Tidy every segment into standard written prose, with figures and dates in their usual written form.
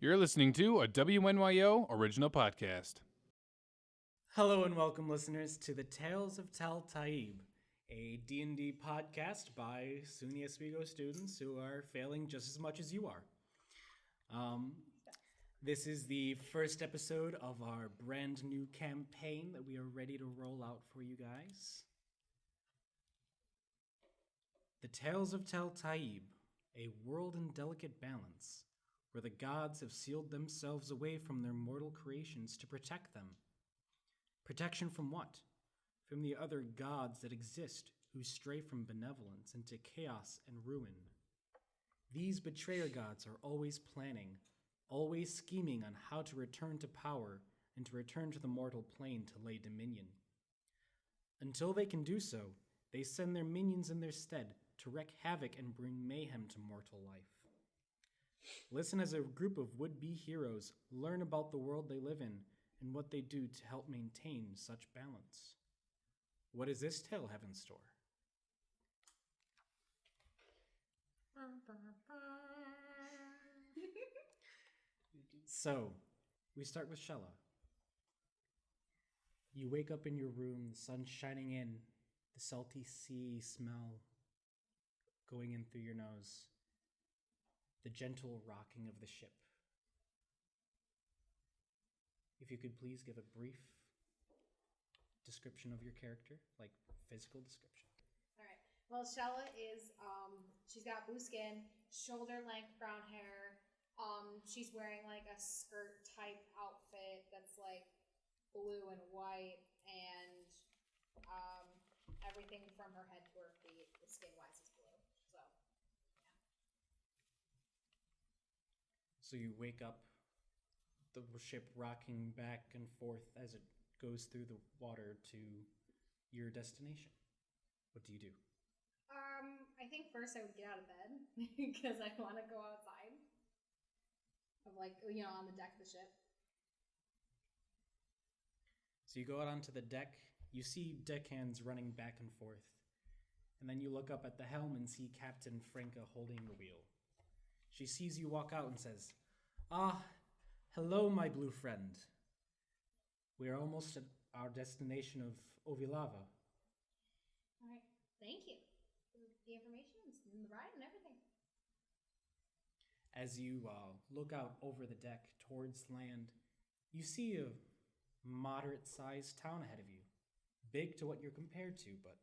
You're listening to a WNYO original podcast. Hello and welcome, listeners, to the Tales of Tal'Tayyib, a D&D podcast by SUNY Oswego students who are failing just as much as you are. This is the first episode of our brand new campaign that we are ready to roll out for you guys. The Tales of Tal'Tayyib, a world in delicate balance, where the gods have sealed themselves away from their mortal creations to protect them. Protection from what? From the other gods that exist who stray from benevolence into chaos and ruin. These betrayer gods are always planning, always scheming on how to return to power and to return to the mortal plane to lay dominion. Until they can do so, they send their minions in their stead to wreak havoc and bring mayhem to mortal life. Listen as a group of would-be heroes learn about the world they live in and what they do to help maintain such balance. What does this tale have in store? So, we start with Shella. You wake up in your room, the sun's shining in, the salty sea smell going in through your nose, the gentle rocking of the ship. If you could please give a brief description of your character, like physical description. All right. Well, Shella is, she's got blue skin, shoulder-length brown hair. She's wearing like a skirt type outfit that's like blue and white, and everything from her head to her feet, the skin-wise, is blue. So, yeah. So you wake up, the ship rocking back and forth as it goes through the water to your destination. What do you do? I think first I would get out of bed because I want to go outside. Of like, on the deck of the ship. So you go out onto the deck, you see deckhands running back and forth, and then you look up at the helm and see Captain Franca holding the wheel. She sees you walk out and says, "Ah, hello, my blue friend. We are almost at our destination of Ovilava." All right. Thank you for the information and the ride and everything. As you look out over the deck towards land, you see a moderate-sized town ahead of you. Big to what you're compared to, but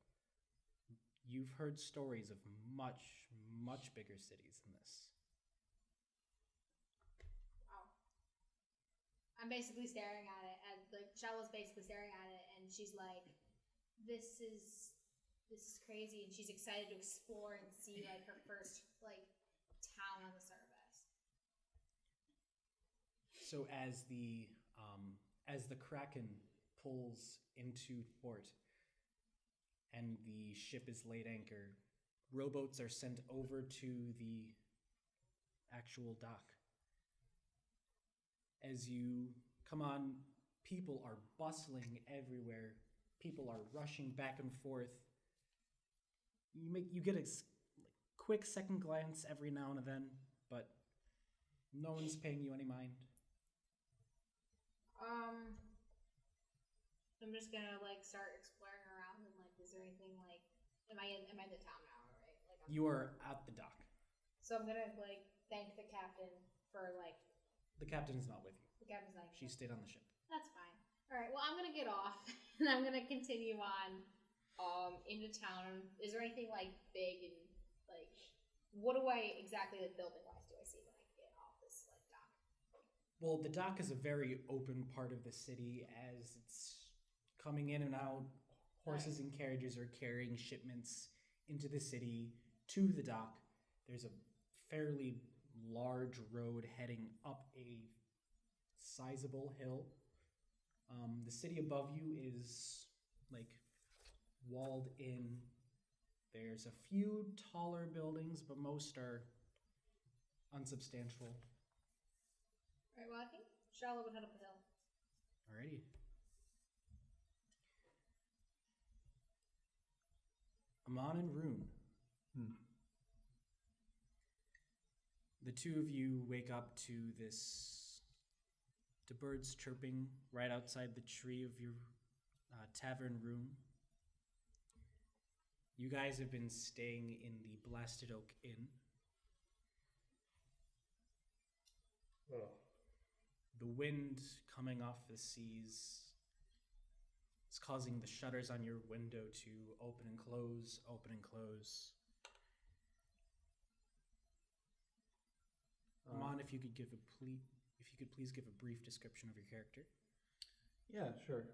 you've heard stories of much, much bigger cities than this. Wow. I'm basically staring at it, and like Shella's basically staring at it, and she's like, "This is crazy," and she's excited to explore and see like her first like town on the surface. So as the Kraken pulls into port and the ship is laid anchor, rowboats are sent over to the actual dock. As you come on, people are bustling everywhere. People are rushing back and forth. You get a quick second glance every now and then, but no one's paying you any mind. I'm just gonna like start exploring around and like, is there anything like, am I in the town now, right? Like, You are at the dock. so I'm gonna like thank the captain for like. The captain is not with you. The captain's like. She stayed on the ship. That's fine. All right. Well, I'm gonna get off and I'm gonna continue on, into town. Is there anything like big and like, what do I exactly like building wise do I see when I get off this like dock? Well, the dock is a very open part of the city as it's coming in and out. Horses and carriages are carrying shipments into the city to the dock. There's a fairly large road heading up a sizable hill. The city above you is like walled in. There's a few taller buildings, but most are unsubstantial. All right. Well, I think Charlotte would head up the hill. Alrighty. Amon and Rune. The two of you wake up to birds chirping right outside the tree of your tavern room. You guys have been staying in the Blasted Oak Inn. Oh. The wind coming off the seas is causing the shutters on your window to open and close, open and close. Amon, if you could please give a brief description of your character. Yeah, sure.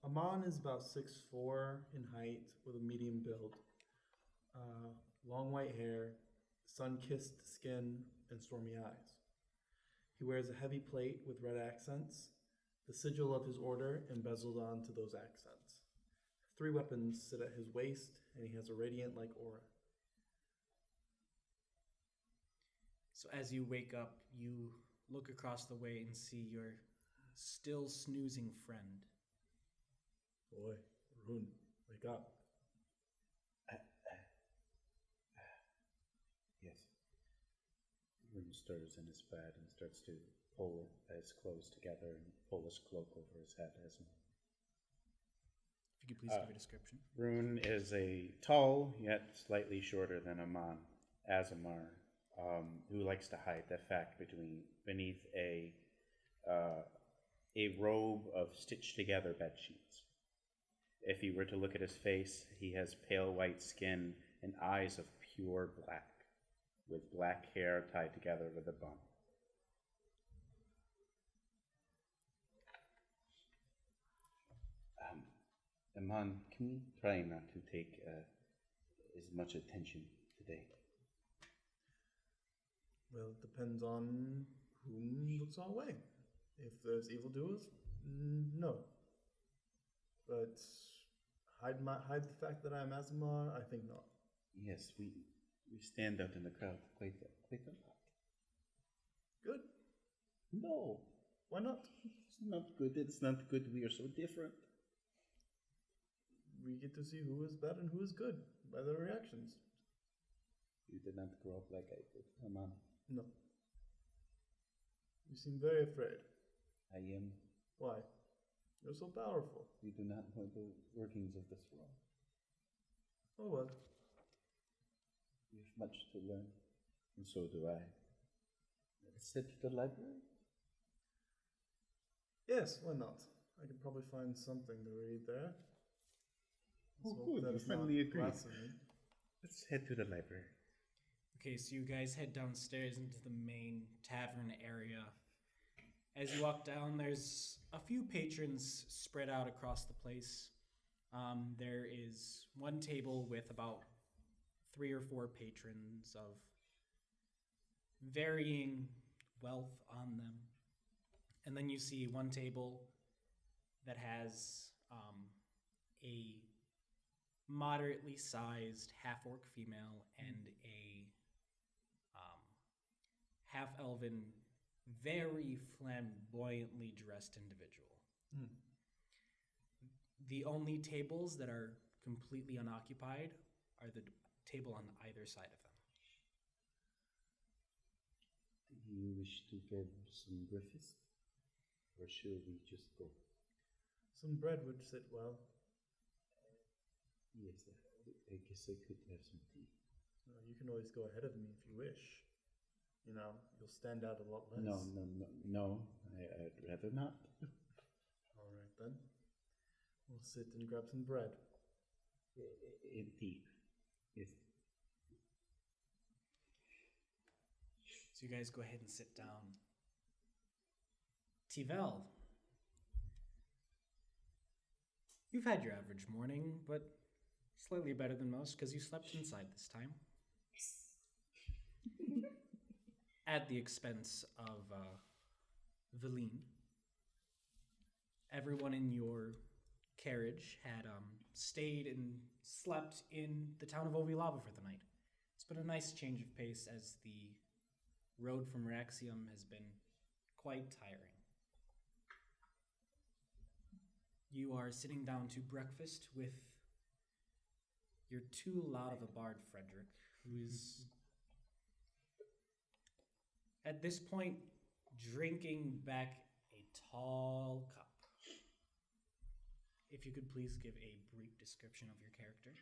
Amon is about 6'4" in height with a medium build. Long white hair, sun-kissed skin, and stormy eyes. He wears a heavy plate with red accents, the sigil of his order embezzled onto those accents. 3 weapons sit at his waist, and he has a radiant-like aura. So as you wake up, you look across the way and see your still snoozing friend. Boy, Rune, wake up. Yes. Rune stirs in his bed and starts to pull his clothes together and pull his cloak over his head as well. If you could please give a description. Rune is a tall, yet slightly shorter than Amon, Azamar, who likes to hide the fact beneath a robe of stitched together bed sheets. If you were to look at his face, he has pale white skin and eyes of pure black, with black hair tied together with a bun. Amon, can we try not to take as much attention today? Well, it depends on whom looks our way. If there's evildoers, no. But hide the fact that I'm Azamar, I think not. Yes, we stand out in the crowd quite a lot. Good. No, Why not? it's not good. It's not good. We are so different. We get to see who is bad and who is good by their reactions. You did not grow up like I did. Amon, No. You seem very afraid. I am. Why? You're so powerful. You do not know the workings of this world. Oh well. You have much to learn, and so do I. Let's head to the library. Yes, why not? I could probably find something to read there. Oh, Let's hope good. that You it's not finally agree. blasphemy. Let's head to the library. Okay, so you guys head downstairs into the main tavern area. As you walk down, there's a few patrons spread out across the place. There is one table with about 3 or 4 patrons of varying wealth on them. And then you see one table that has a moderately sized half-orc female and a half-elven, very flamboyantly dressed individual. Hmm. The only tables that are completely unoccupied are the table on either side of them. Do you wish to get some breakfast? Or should we just go? Some bread would sit well. Yes, I guess I could have some tea. You can always go ahead of me if you wish. You know, you'll stand out a lot less. No. I'd rather not. All right then. We'll sit and grab some bread. Indeed. Yes. So you guys go ahead and sit down. Tivel, you've had your average morning, but slightly better than most because you slept inside this time. At the expense of Valine. Everyone in your carriage had stayed and slept in the town of Ovilava for the night. It's been a nice change of pace as the road from Raxium has been quite tiring. You are sitting down to breakfast with your too loud of a bard, Frederick, who is At this point, drinking back a tall cup. If you could please give a brief description of your character.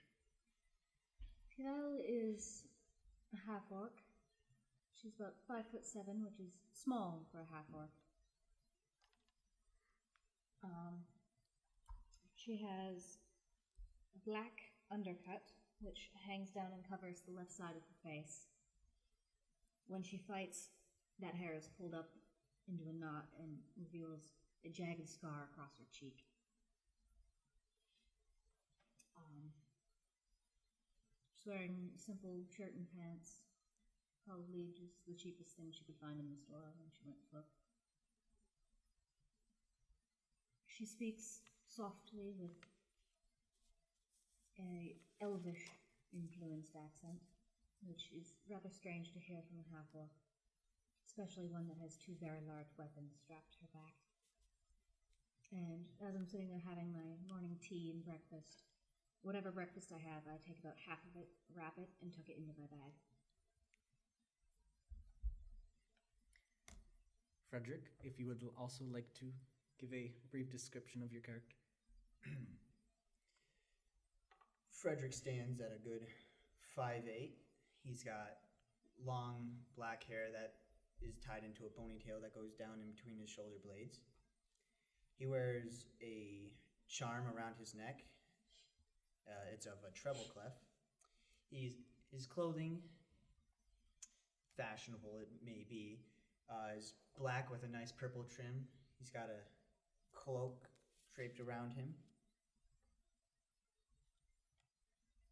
Kel is a half-orc. She's about 5'7", which is small for a half-orc. She has a black undercut, which hangs down and covers the left side of her face. When she fights, that hair is pulled up into a knot and reveals a jagged scar across her cheek. She's wearing a simple shirt and pants, probably just the cheapest thing she could find in the store when she went to look. She speaks softly with a elvish influenced accent, which is rather strange to hear from a half-orc, especially one that has two very large weapons strapped to her back. And as I'm sitting there having my morning tea and breakfast, whatever breakfast I have, I take about half of it, wrap it, and tuck it into my bag. Frederick, if you would also like to give a brief description of your character. Frederick stands at a good 5'8". He's got long black hair that is tied into a ponytail that goes down in between his shoulder blades. He wears a charm around his neck. It's of a treble clef. His clothing, fashionable it may be, is black with a nice purple trim. He's got a cloak draped around him.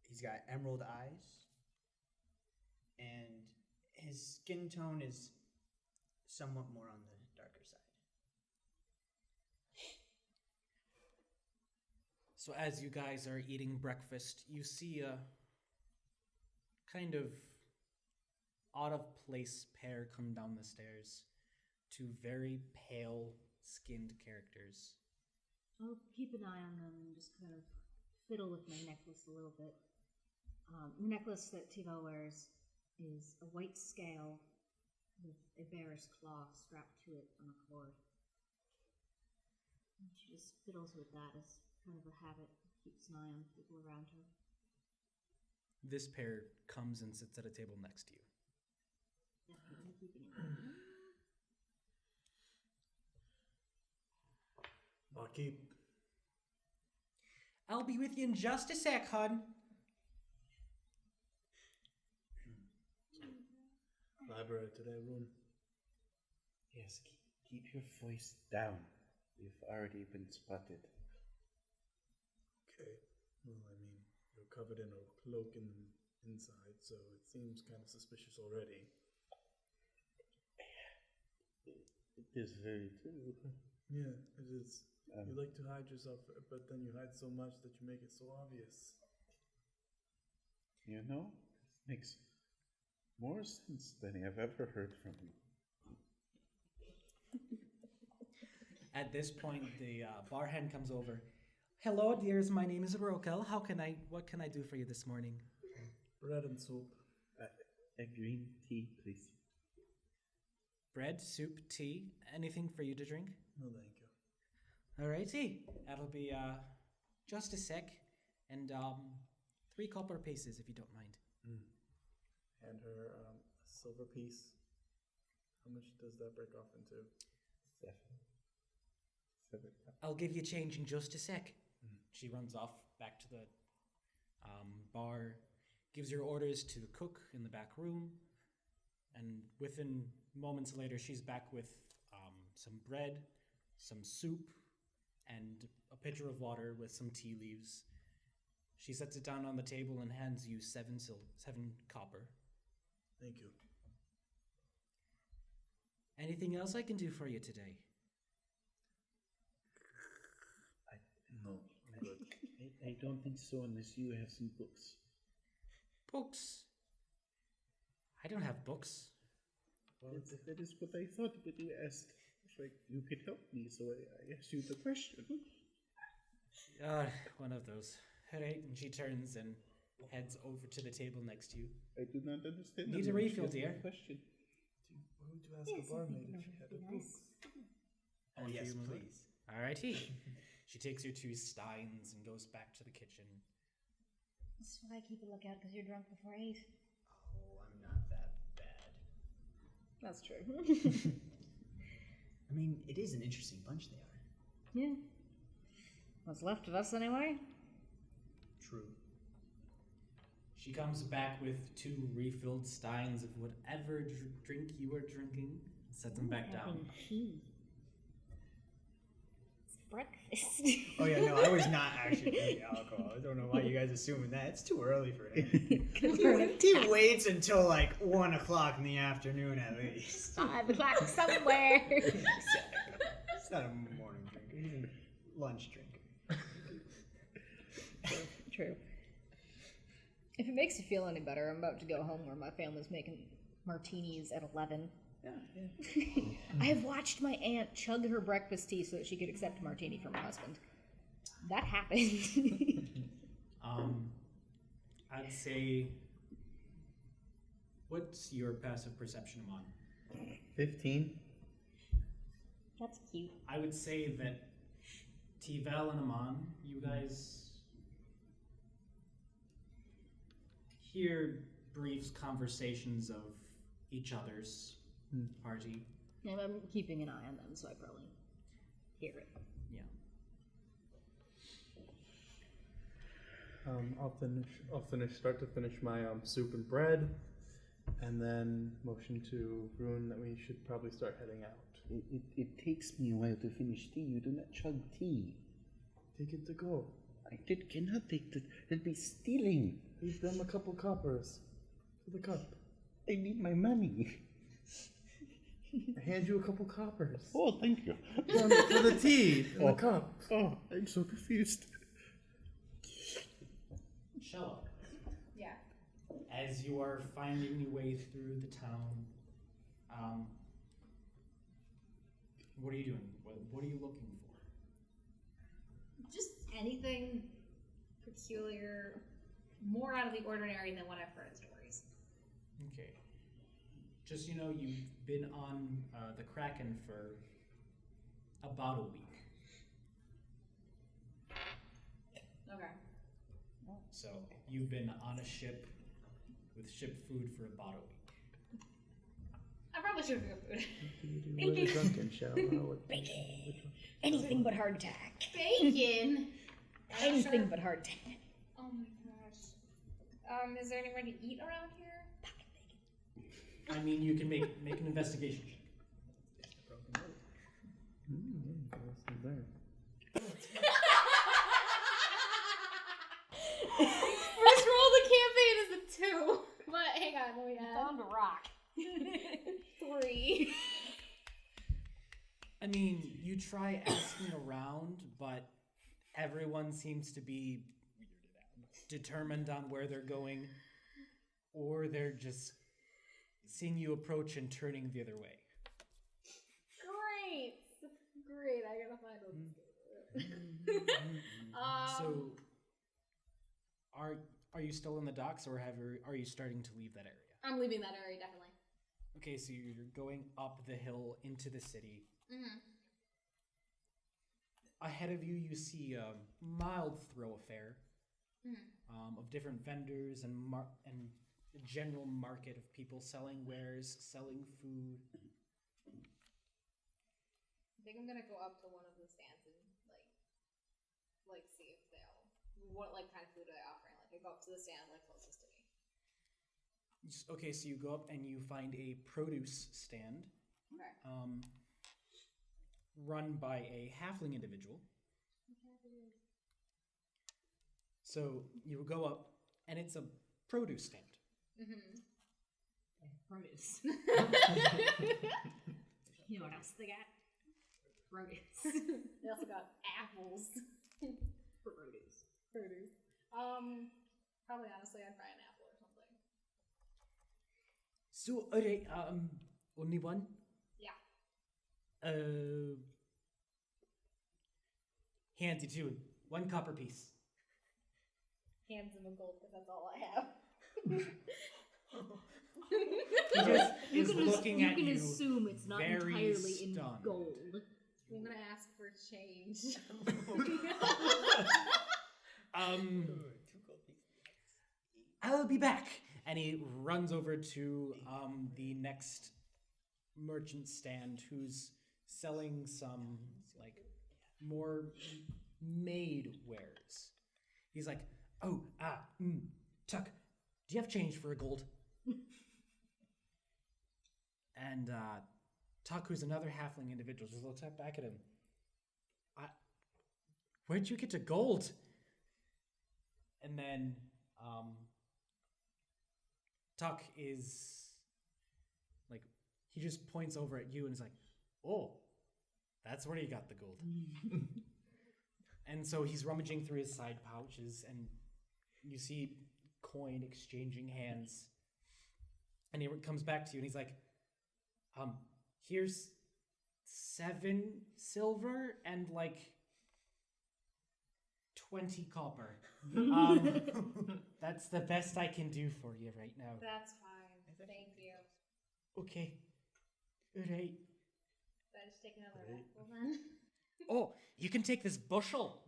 He's got emerald eyes, and his skin tone is somewhat more on the darker side. So as you guys are eating breakfast, you see a kind of out-of-place pair come down the stairs. Two very pale-skinned characters. I'll keep an eye on them and just kind of fiddle with my necklace a little bit. The necklace that Tivo wears is a white scale with a bear's claw strapped to it on a cord. And she just fiddles with that as kind of a habit, keeps an eye on people around her. This pair comes and sits at a table next to you. Definitely keeping an eye on her. Barkeep. I'll be with you in just a sec, hon. Library to their room. Yes, keep your voice down. We've already been spotted. Okay. Well, I mean, you're covered in a cloak in the inside, so it seems kind of suspicious already. It is very true. Yeah, it is. Um, You like to hide yourself, but then you hide so much that you make it so obvious. You know, this makes more sense than I've ever heard from you. At this point, the bar hand comes over. Hello, dears. My name is Rokel. What can I do for you this morning? Bread and soup. A green tea, please. Bread, soup, tea. Anything for you to drink? No, thank you. Alrighty. That'll be just a sec. And 3 copper pieces, if you don't mind. Hand her a silver piece. How much does that break off into? 7. I'll give you change in just a sec. She runs off back to the bar, gives her orders to the cook in the back room, and within moments later, she's back with some bread, some soup, and a pitcher of water with some tea leaves. She sets it down on the table and hands you 7 copper. Thank you. Anything else I can do for you today? No, I'm good. I don't think so unless you have some books. Books? I don't have books. Well, that is what I thought, but you asked if you could help me, so I asked you the question. One of those. Alright, and she turns and heads over to the table next to you. I do not understand. Need a refill, dear. Question. Why going to ask Yes, a I barmaid think if she that had a would be book. nice. Oh, And yes, you move on. please. Alrighty. She takes you to Stein's and goes back to the kitchen. That's why I keep a lookout, because you're drunk before 8. Oh, I'm not that bad. That's true. I mean, it is an interesting bunch they are. Yeah. What's left of us, anyway? True. She comes back with 2 refilled steins of whatever drink you are drinking, sets them back down. Having tea. It's breakfast. Oh yeah, no, I was not actually drinking alcohol. I don't know why you guys assuming that. It's too early for it. Tea waits until like 1 o'clock in the afternoon at least. 5 o'clock somewhere. It's not a morning drinker. He's a lunch drinker. True. If it makes you feel any better, I'm about to go home where my family's making martinis at 11. Yeah. I have watched my aunt chug her breakfast tea so that she could accept a martini from her husband. That happened. I'd say, what's your passive perception, Amon? 15. That's cute. I would say that T-Val and Amon, you guys hear brief conversations of each other's party. And I'm keeping an eye on them, so I probably hear it. Yeah. I'll start to finish my soup and bread, and then motion to Ruin that we should probably start heading out. It takes me a while to finish tea. You do not chug tea. Take it to go. Cannot take that. That'd be stealing. Leave them a couple coppers for the cup. I need my money. I hand you a couple coppers. Oh, thank you. For the tea and the cup. Oh, I'm so confused. Shella, Yeah. as you are finding your way through the town, what are you doing? What are you looking for? Just anything peculiar, more out of the ordinary than what I've heard in stories. Okay. Just, you've been on the Kraken for about a week. Okay. So you've been on a ship with ship food for about a week. I probably should have food. We're the drunken shell. Anything but hardtack. Bacon. Anything but hardtack. Oh my gosh. Is there anywhere to eat around here? I mean, you can make an investigation check. First roll of the campaign is a 2. But hang on, let me add. Found a rock. 3. I mean, you try asking around, but everyone seems to be determined on where they're going, or they're just seeing you approach and turning the other way. Great, I gotta find those. So, are you still in the docks, or are you starting to leave that area? I'm leaving that area, definitely. Okay, so you're going up the hill into the city. Mm-hmm. Ahead of you, you see a mild thoroughfare of different vendors and a general market of people selling wares, selling food. I think I'm gonna go up to one of the stands and like see if what kind of food are they offering. Like I go up to the stand closest to me. Okay, so you go up and you find a produce stand. Okay. Run by a halfling individual. So you go up, and it's a produce stand. Mm-hmm. Produce. You know what else they got? Produce. They also got apples. Produce. Probably honestly, I'd buy an apple or something. So, alright, only one? Yeah. Hands you two, 1 copper piece. Hands him a gold because that's all I have. He just is looking at you. you. You can assume it's not very entirely in stunned. gold. I'm gonna ask for change. I'll be back. And he runs over to the next merchant stand who's selling some like more made wares. He's like, Tuck, do you have change for a gold? And Tuck, who's another halfling individual, just looks up back at him. Where'd you get to gold? And then Tuck is like, he just points over at you and is like, oh, that's where you got the gold. And so he's rummaging through his side pouches and you see coin exchanging hands. And he comes back to you and he's like, here's 7 silver and like 20 copper. That's the best I can do for you right now. That's fine. Thank you. Okay. All right. Should I just take another apple then? Oh, you can take this bushel.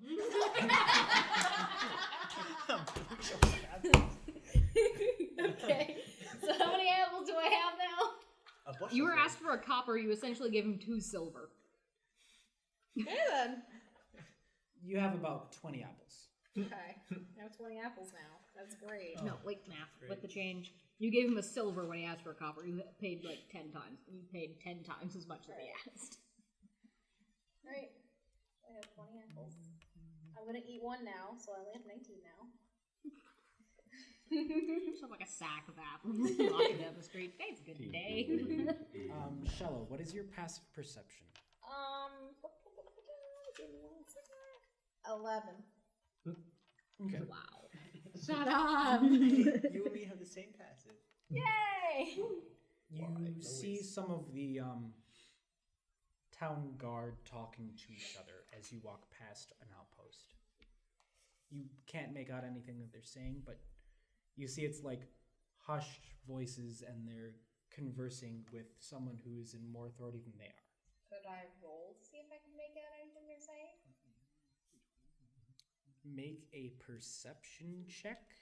Okay. So how many apples do I have now? You were asked for a copper, you essentially gave him 2 silver. Okay then. You have about 20 apples. Okay. I have 20 apples now. That's great. No, like math with the change. You gave him a silver when he asked for a copper. You paid like 10 times. You paid 10 times as much as he asked. Right. I have 20 apples. I'm gonna eat one now, so I only have 19 now. Just have like a sack of apples walking down the street. Today's a good day. Shello, what is your passive perception? Give me 1 second. 11. Okay. Wow. Shut up! You and me have the same passive. Yay! You see some of the town guard talking to each other as you walk past an outpost. You can't make out anything that they're saying, but you see it's like hushed voices and they're conversing with someone who is in more authority than they are. Could I roll to see if I can make out anything they're saying? Make a perception check.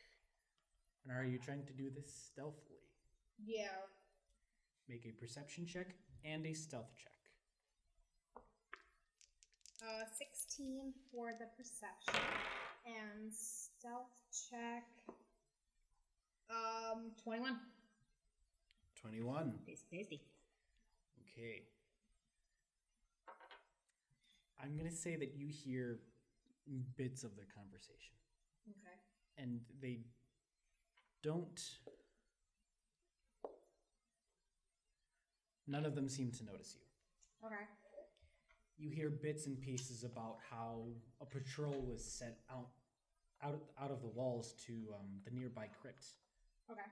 And are you trying to do this stealthily? Yeah. Make a perception check and a stealth check. 16 for the perception. And stealth check. 21. 21. Tasty. Okay. I'm going to say that you hear bits of their conversation. Okay. And they don't... None of them seem to notice you. Okay. You hear bits and pieces about how a patrol was sent out of the walls to the nearby crypt. Okay.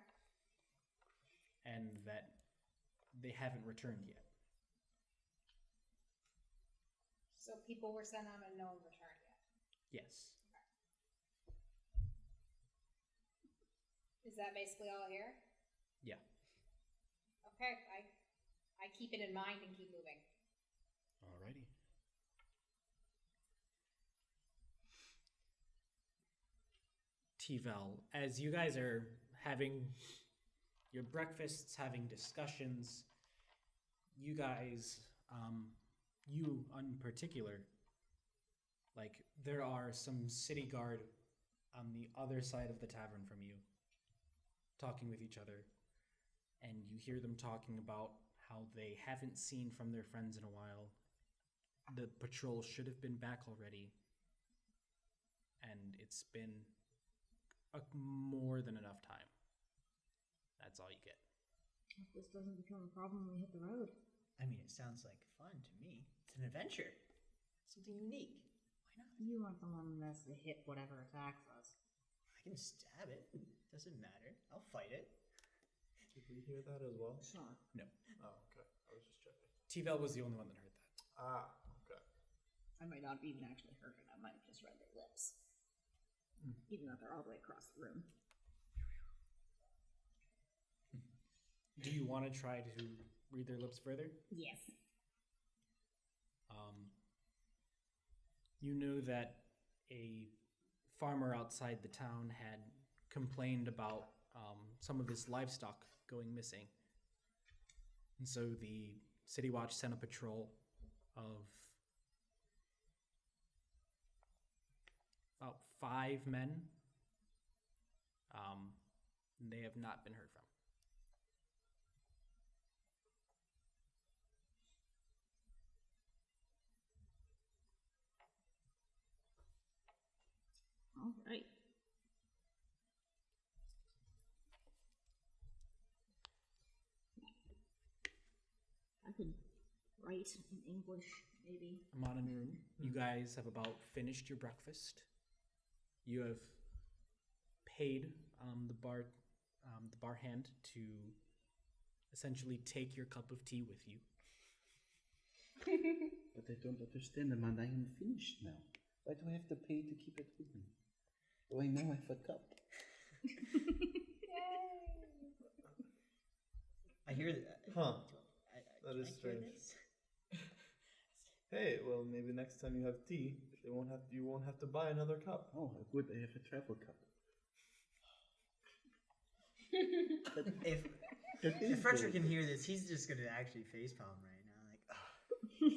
And that they haven't returned yet. So people were sent out and no one returned yet. Yes. Is that basically all here? Yeah. Okay, I keep it in mind and keep moving. Alrighty. T-Val, as you guys are having your breakfasts, having discussions, you guys, you in particular, like, there are some city guard on the other side of the tavern from you, talking with each other, and you hear them talking about how they haven't seen from their friends in a while. The patrol should have been back already, and it's been more than enough time. That's all you get. If this doesn't become a problem when we hit the road. I mean, it sounds like fun to me. It's an adventure. Something unique. Why not? You aren't the one that's to hit whatever attacks us. I can stab it. Doesn't matter. I'll fight it. Did we hear that as well? Sure. No. Oh, okay. I was just checking. T-Val was the only one that heard that. Ah, okay. I might not have even actually heard it. I might have just read their lips. Even though they're all the way across the room. Do you want to try to read their lips further? Yes. You know that a farmer outside the town had complained about some of his livestock going missing. And so the City Watch sent a patrol of about 5 men. And they have not been heard from. All right. I could write in English, maybe. Amon and Rune, you guys have about finished your breakfast. You have paid the bar hand to essentially take your cup of tea with you. But I don't understand, Amanda. I am finished now. Why do I have to pay to keep it with me? Do I now have a cup? I hear that. Huh. That Can is I hear strange. this? Hey, well, maybe next time you have tea, you won't have to buy another cup. Oh, good. I have a travel cup. If Frederick can hear this, he's just gonna actually facepalm right now. Like,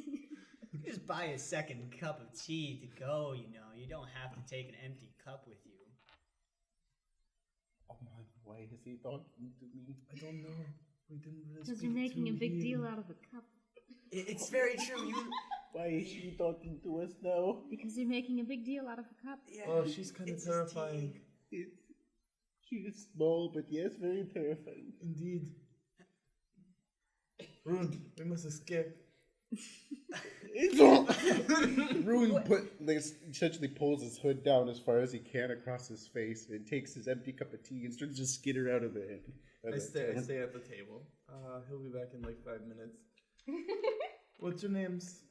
you just buy a second cup of tea to go. You don't have to take an empty cup with you. Oh my, why is he talking to me? I don't know. We didn't really Because speak you're making to a big him. deal out of a cup. It's very true. Why is she talking to us now? Because you're making a big deal out of a cup. Yeah, Oh, she's kind of it's his terrifying. tea. She is small, but yes, very terrifying. Indeed. Rune, we must escape. Rune essentially pulls his hood down as far as he can across his face and takes his empty cup of tea and starts to skitter out of the inn. I stay at the table. He'll be back in like 5 minutes. What's your names?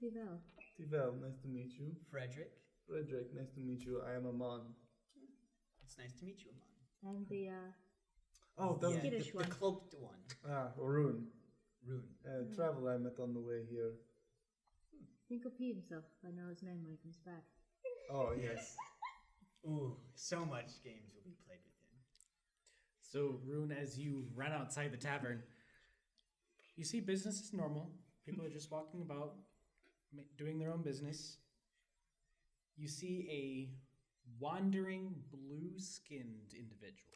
Tivel. Tivel, nice to meet you. Frederick, Frederick, nice to meet you. I am Amon. it's nice to meet you, Amon. And the, Oh, that was... Skittish the one. cloaked one, Rune. Rune. Travel I met on the way here. I think he'll pee himself if I know his name when he comes back. Oh, yes. Ooh, so much games will be played with him. So, Rune, as you run outside the tavern, you see business as normal. People are just walking about, doing their own business. You see a wandering blue-skinned individual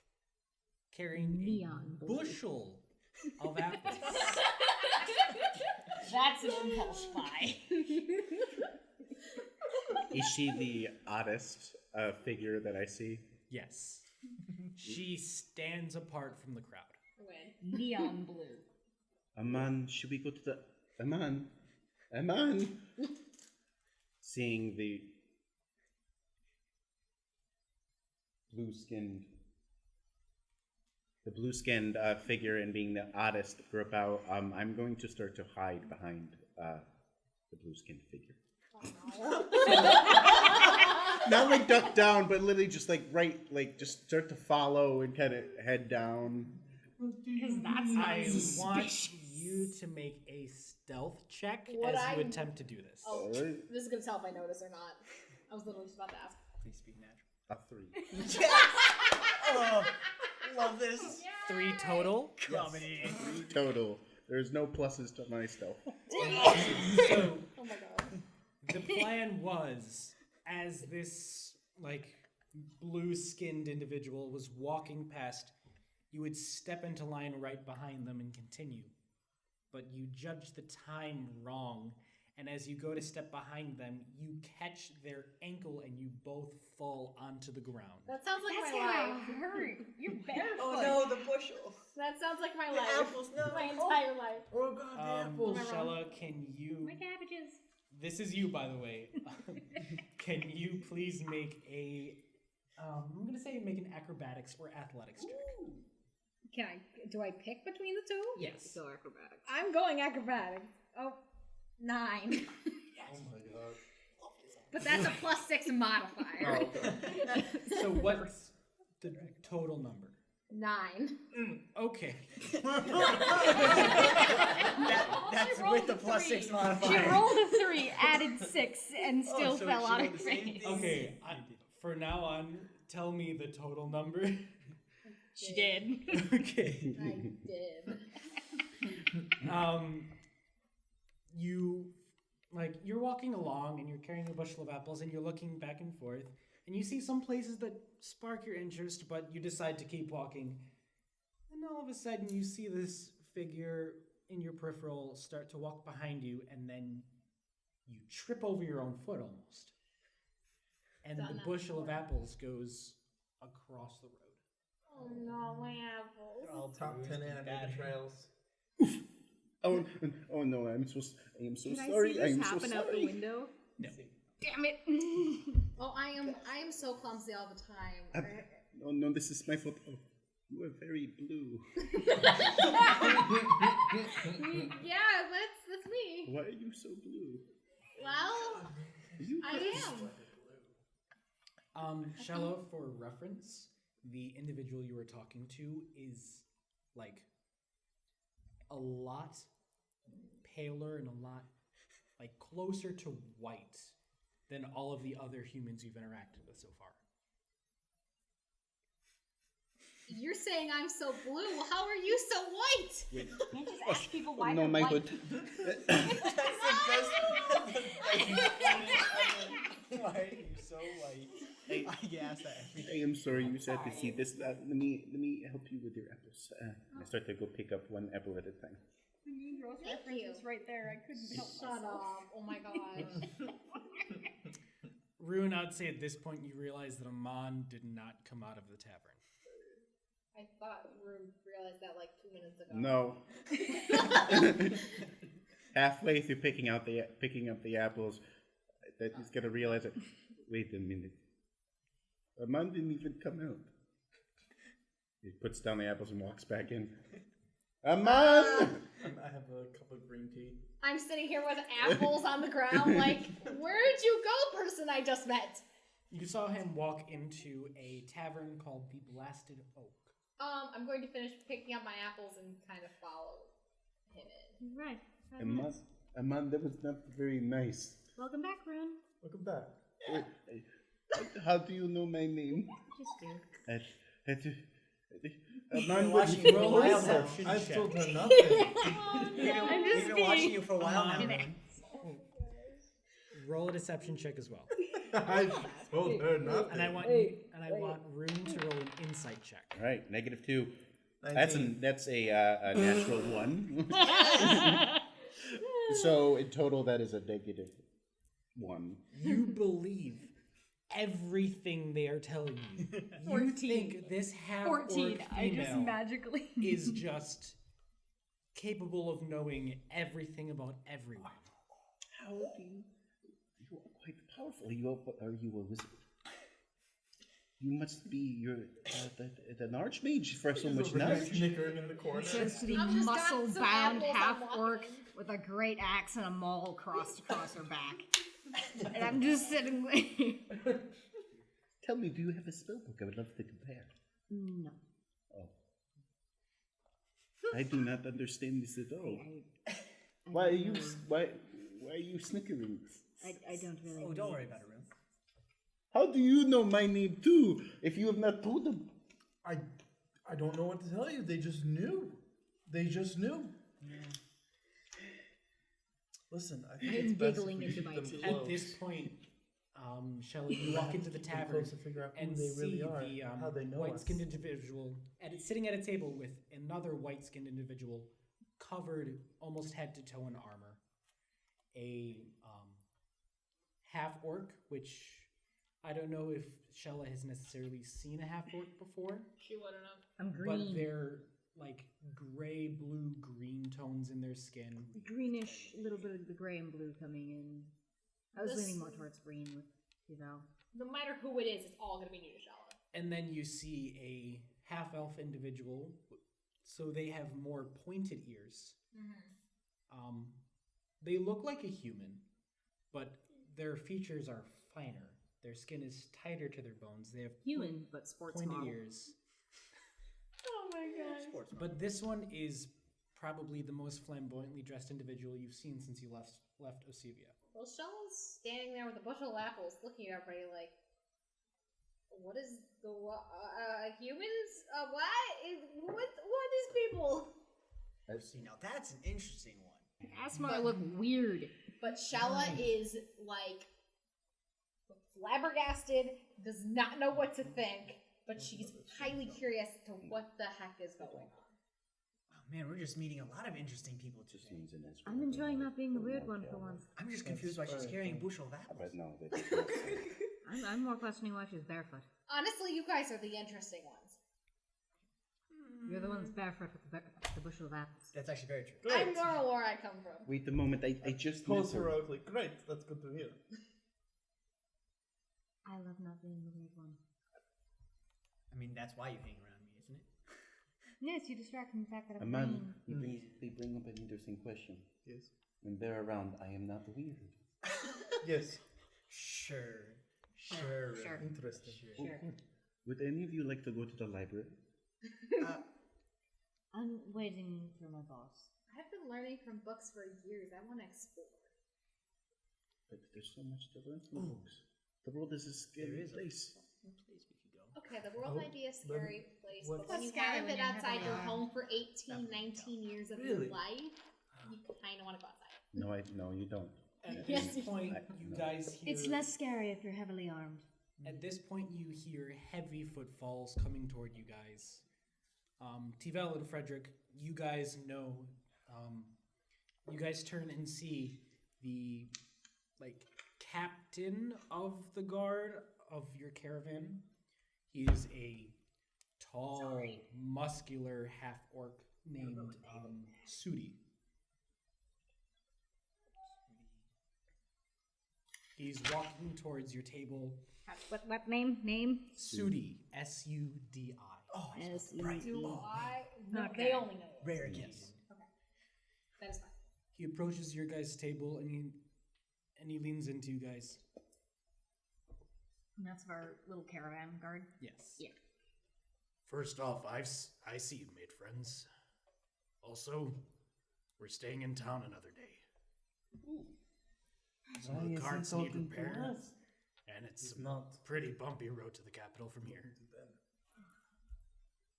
carrying Neon a blue. bushel of apples. That's an impulse buy. Is she the oddest figure that I see? Yes. She stands apart from the crowd. Win. Neon blue. Aman, should we go to the... Aman! Aman! Seeing the blue-skinned figure and being the oddest group out, I'm going to start to hide behind the blue-skinned figure. Not like duck down, but literally just just start to follow and kind of head down. Because that's not I want suspicious. you to make a stealth check Would as you I- attempt to do this. Oh, Alright. this is gonna tell if I notice or not. I was literally just about to ask. Please speak natural. A 3. Oh, love this. 3 total. Comedy. 3 total. There's no pluses to my stealth. So Oh my god. the plan was, as this blue-skinned individual was walking past, you would step into line right behind them and continue. But you judged the time wrong, and as you go to step behind them, you catch their ankle and you both fall onto the ground. That sounds like That's my gonna life. hurt. You're barefoot. Oh no, the bushel. That sounds like my The life. apples, no. My entire life. Oh, God, the apples. Shella, can you... My cabbages. This is you, by the way. Can you please make a... I'm going to say make an acrobatics or athletics check. Do I pick between the two? Yes. Go acrobatics. I'm going acrobatics. Oh, 9. Oh, my God. But that's a +6 modifier. Oh, okay. So what's the total number? 9. Okay. That's She rolled with the a plus 3. 6 She modifier. rolled a 3, added 6, and still so fell she on her rolled the same face. thing? Okay. For now on, tell me the total number. She did. Okay. I did. You're walking along and you're carrying a bushel of apples and you're looking back and forth and you see some places that spark your interest, but you decide to keep walking. And all of a sudden you see this figure in your peripheral start to walk behind you, and then you trip over your own foot almost. And Done the that bushel of before. apples goes across the road. Oh no, my apples. All top 10 anime betrayals. Oh no! I am so Can sorry. I see am this so happen out the sorry. window? No. Damn it! Oh, I am so clumsy all the time. Oh no! This is my fault. Oh, you are very blue. Yeah, that's me. Why are you so blue? Well, You I am. Shella, for reference, the individual you were talking to is like a lot paler and a lot like closer to white than all of the other humans you've interacted with so far. You're saying I'm so blue. Well, how are you so white? Can't just ask people why no, they're my white. hood. Why are you so white? I guess that. I am sorry. You said to see this. Let me help you with your apples. I start to go pick up one apple at a time. The Mean Girls Thank reference you. is right there. I couldn't help Shut myself. up. Oh my gosh. Rune, I'd say at this point you realize that Amon did not come out of the tavern. I thought we realized that like 2 minutes ago. No. Halfway through picking up the apples, that he's gonna realize it. Wait a minute. Amon didn't even come out. He puts down the apples and walks back in. Amon! I have a cup of green tea. I'm sitting here with apples on the ground like, where'd you go, person I just met? You saw him walk into a tavern called the Blasted Oak. I'm going to finish picking up my apples and kind of follow him in. Right. Amon, that was not very nice. Welcome back, Rune. Welcome back. How do you know my name? Just do. Been Amon, watching you for a roll while a now. perception I've check. told her nothing. We've been watching you for a while now. Amon. Roll a deception check as well. I told her nothing. And I want Rune to roll an insight check. All right, -2. 19. That's a natural 1. So in total, that is a -1. You believe everything they are telling you. You think this half-orc 14. I just female magically. is just capable of knowing everything about everyone. How do you? You are quite powerful. Are you a wizard? You must be an archmage for so much knowledge. Snickering in the corner. Says to the I've just got some muscle-bound apples I'm half-orc walking. with a great axe and a maul crossed across her back. And I'm just sitting there. Tell me, do you have a spellbook? I would love to compare. No. Oh. I do not understand this at all. I Why are don't you know. why are you snickering? I don't really. Oh, don't worry about it, Rune. How do you know my name too? If you have not told them. I don't know what to tell you. They just knew. They just knew. Listen, I think I'm it's best if giggling we into keep my them tea. close. At this point, Shelley, you walk into the Keep them tavern close to figure out who and they see really are, the how they know white-skinned us. individual sitting at a table with another white-skinned individual covered almost head to toe in armor. A half-orc, which I don't know if Shella has necessarily seen a half-orc before, She wouldn't have. I'm but green. they're like gray, blue, green tones in their skin. Greenish, a little bit of the gray and blue coming in. I was This- leaning more towards green with Duval. No matter who it is, it's all going to be new to Shala. And then you see a half-elf individual, so they have more pointed ears. They look like a human, but their features are finer. Their skin is tighter to their bones. They have Human, but sports pointed model. ears. my god. Sportsman. But this one is probably the most flamboyantly dressed individual you've seen since you left Osivia. Well, Shella's standing there with a bushel of apples, looking at everybody like, "What is the humans? What are these people?" See, now that's an interesting one. Asmar look weird. But Shella is like flabbergasted, does not know what to think, but she's highly curious to what the heck is going on. Oh, man, we're just meeting a lot of interesting people Just today. means an Ezra. I'm enjoying not being the weird one for once. I'm just confused why she's carrying a bushel of apples. But no, they just not say. I'm more questioning why she's barefoot. Honestly, you guys are the interesting ones. You're the ones barefoot with the bushel of apples. That's actually very true. I'm more where I come from. Wait a moment, I just met Pulls her. her out like, great, that's good to hear. I love not being the weird one. I mean, that's why you hang around me, isn't it? Yes, you distract from the fact that I'm Man, green. they bring up an interesting question. Yes. When they're around, I am not weird. Yes. Sure. Sure. Interesting. Sure. Would any of you like to go to the library? I'm waiting for my boss. I've been learning from books for years. I want to explore. But there's so much to learn from books. The world is a scary There is a place. place we could go. Okay, the world might be a scary place, what's- but when you That's scary haven't when been you're outside heavily your armed. home for 18, Definitely 19 years of Really? your life, you kind of want to go outside. No, you don't. At Yes. this point, you guys hear... It's less scary if you're heavily armed. At this point, you hear heavy footfalls coming toward you guys. Tivel and Frederick, you guys know. You guys turn and see the captain of the guard of your caravan. He is a tall, muscular half orc named Sudi. He's walking towards your table. What name? Name? Sudi, S-U-D-I. Oh, As right. Do I? No, Okay. they only know. it. Rare Yes. occasion. That is fine. He approaches your guys' table and he leans into you guys. And that's our little caravan guard. Yes. Yeah. First off, I see you've made friends. Also, we're staying in town another day. Some of the carts need repair, and it's He's a not. pretty bumpy road to the capital from here.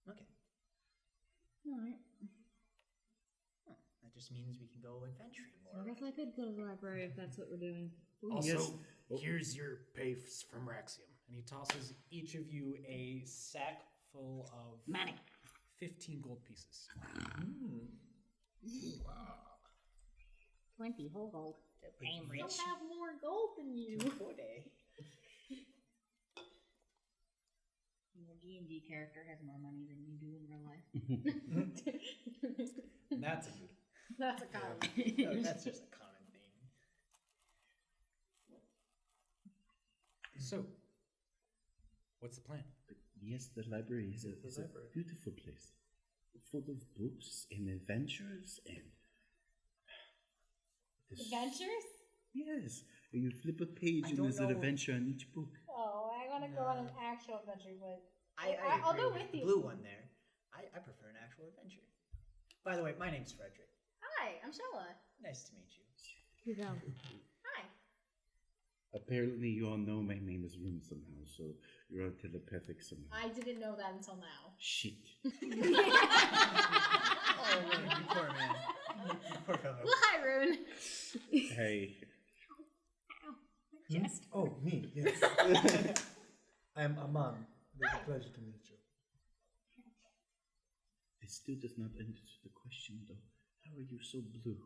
Okay. Alright. That just means we can go adventuring I more. guess I could go to the library if that's what we're doing. Also, Yes. here's your pay from Raxium. And he tosses each of you a sack full of Money. 15 gold pieces. 20 whole gold. I am I rich. don't have more gold than you. Your D&D character has more money than you do in real life. And that's a good. That's a common. No, that's just a common thing. So, what's the plan? Yes, the library is The a library. beautiful place. Full of books and adventures and... Adventures? Yes. You flip a page I and don't there's an know. adventure on each book. Oh, I want to go on an actual adventure, but I'll go with with the you. blue one there. I prefer an actual adventure. By the way, my name's Frederick. Hi, I'm Shella. Nice to meet you. You go. Hi. Apparently you all know my name is Room somehow, so you're all telepathic somehow. I didn't know that until now. Shit. Oh, man, you poor man. You poor fellow. Well, hi, Rune. Hey. Just. Oh, me, yes. I am Aman. It is a pleasure to meet you. It still does not answer the question though. How are you so blue?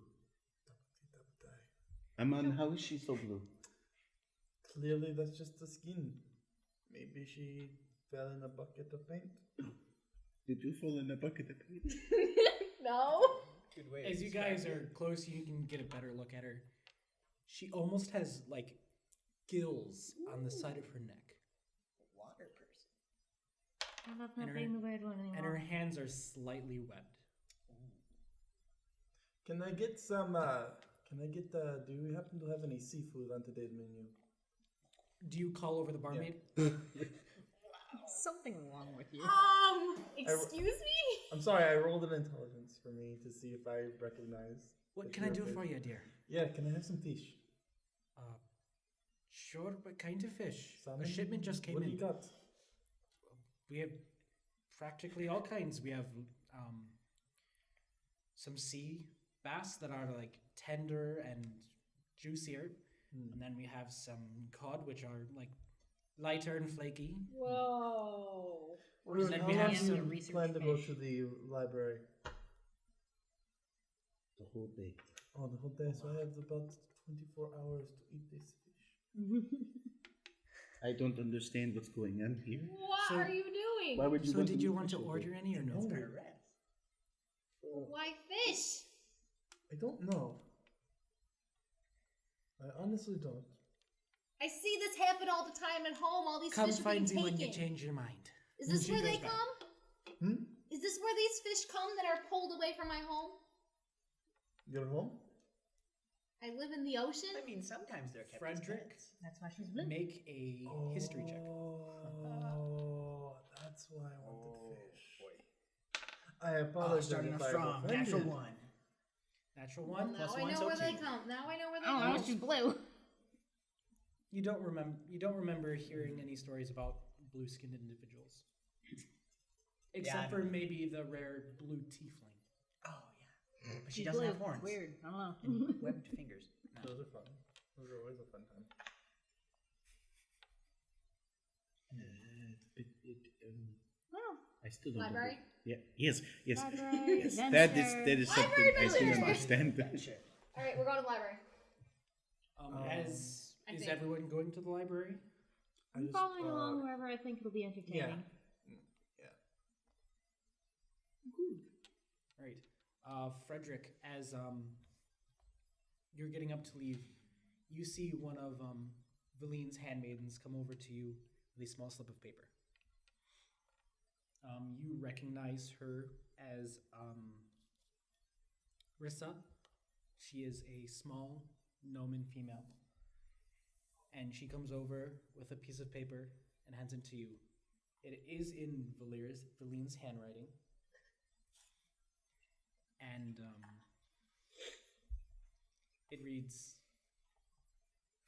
Aman, how is she so blue? Clearly, that's just the skin. Maybe she fell in a bucket of paint. Did you fall in a bucket of paint? No. Good way. As you guys are close, you can get a better look at her. She almost has gills on the side of her neck, water person. I love And not her- being the weird one anymore. and her hands are slightly wet. Can I get some, do we happen to have any seafood on today's menu? Do you call over the barmaid? Something wrong with you. Excuse me? I'm sorry, I rolled an intelligence for me to see if I recognize. What that can I you're do a for fish. you, dear? Yeah, can I have some fish? Sure, what kind of fish? Salmon? A shipment just came what in. do you got? We have practically all kinds. We have some sea bass that are like tender and juicier. And then we have some cod, which are like lighter and flaky. Whoa. And then how we long have do you some research plan to go fish. to the library? The whole day. Oh, the whole day. So I have about 24 hours to eat this fish. I don't understand what's going on here. What So- are you doing? Why would you So want did to you eat want to fish all order day? any or no? It's gonna rest. Why fish? I don't know. I honestly don't. I see this happen all the time at home. All these Come fish are being find me when you taken. change your mind. Is this She where they goes back. come? Hmm? Is this where these fish come that are pulled away from my home? You're home? I live in the ocean. I mean, sometimes they're kept as Frederick? pets. That's why she's blue. Make a history check. Oh, that's why I wanted fish. Boy. I apologize Starting if off I've strong. offended. Natural one. Natural Well, one, now plus I one, know so where they two. come. Now I know where they Oh, come. no, she's blue. You don't remember hearing any stories about blue-skinned individuals, except I for know. maybe the rare blue tiefling. Oh yeah, but she She's doesn't blue. have horns. Weird. I don't know. And webbed fingers. No. Those are fun. Those are always a fun time. Well, I still don't Library? under- Yeah. Yes. Yes. library, Yes. adventure. That is something Library I still adventure. understand. Adventure. All right, we're going to the library. As I is think. everyone going to the library? I I'm just, following along wherever I think it'll be entertaining. Right. Frederick, as you're getting up to leave, you see one of Valine's handmaidens come over to you with a small slip of paper. You recognize her as Rissa. She is a small gnomon female. And she comes over with a piece of paper and hands it to you. It is in Valine's handwriting. And it reads,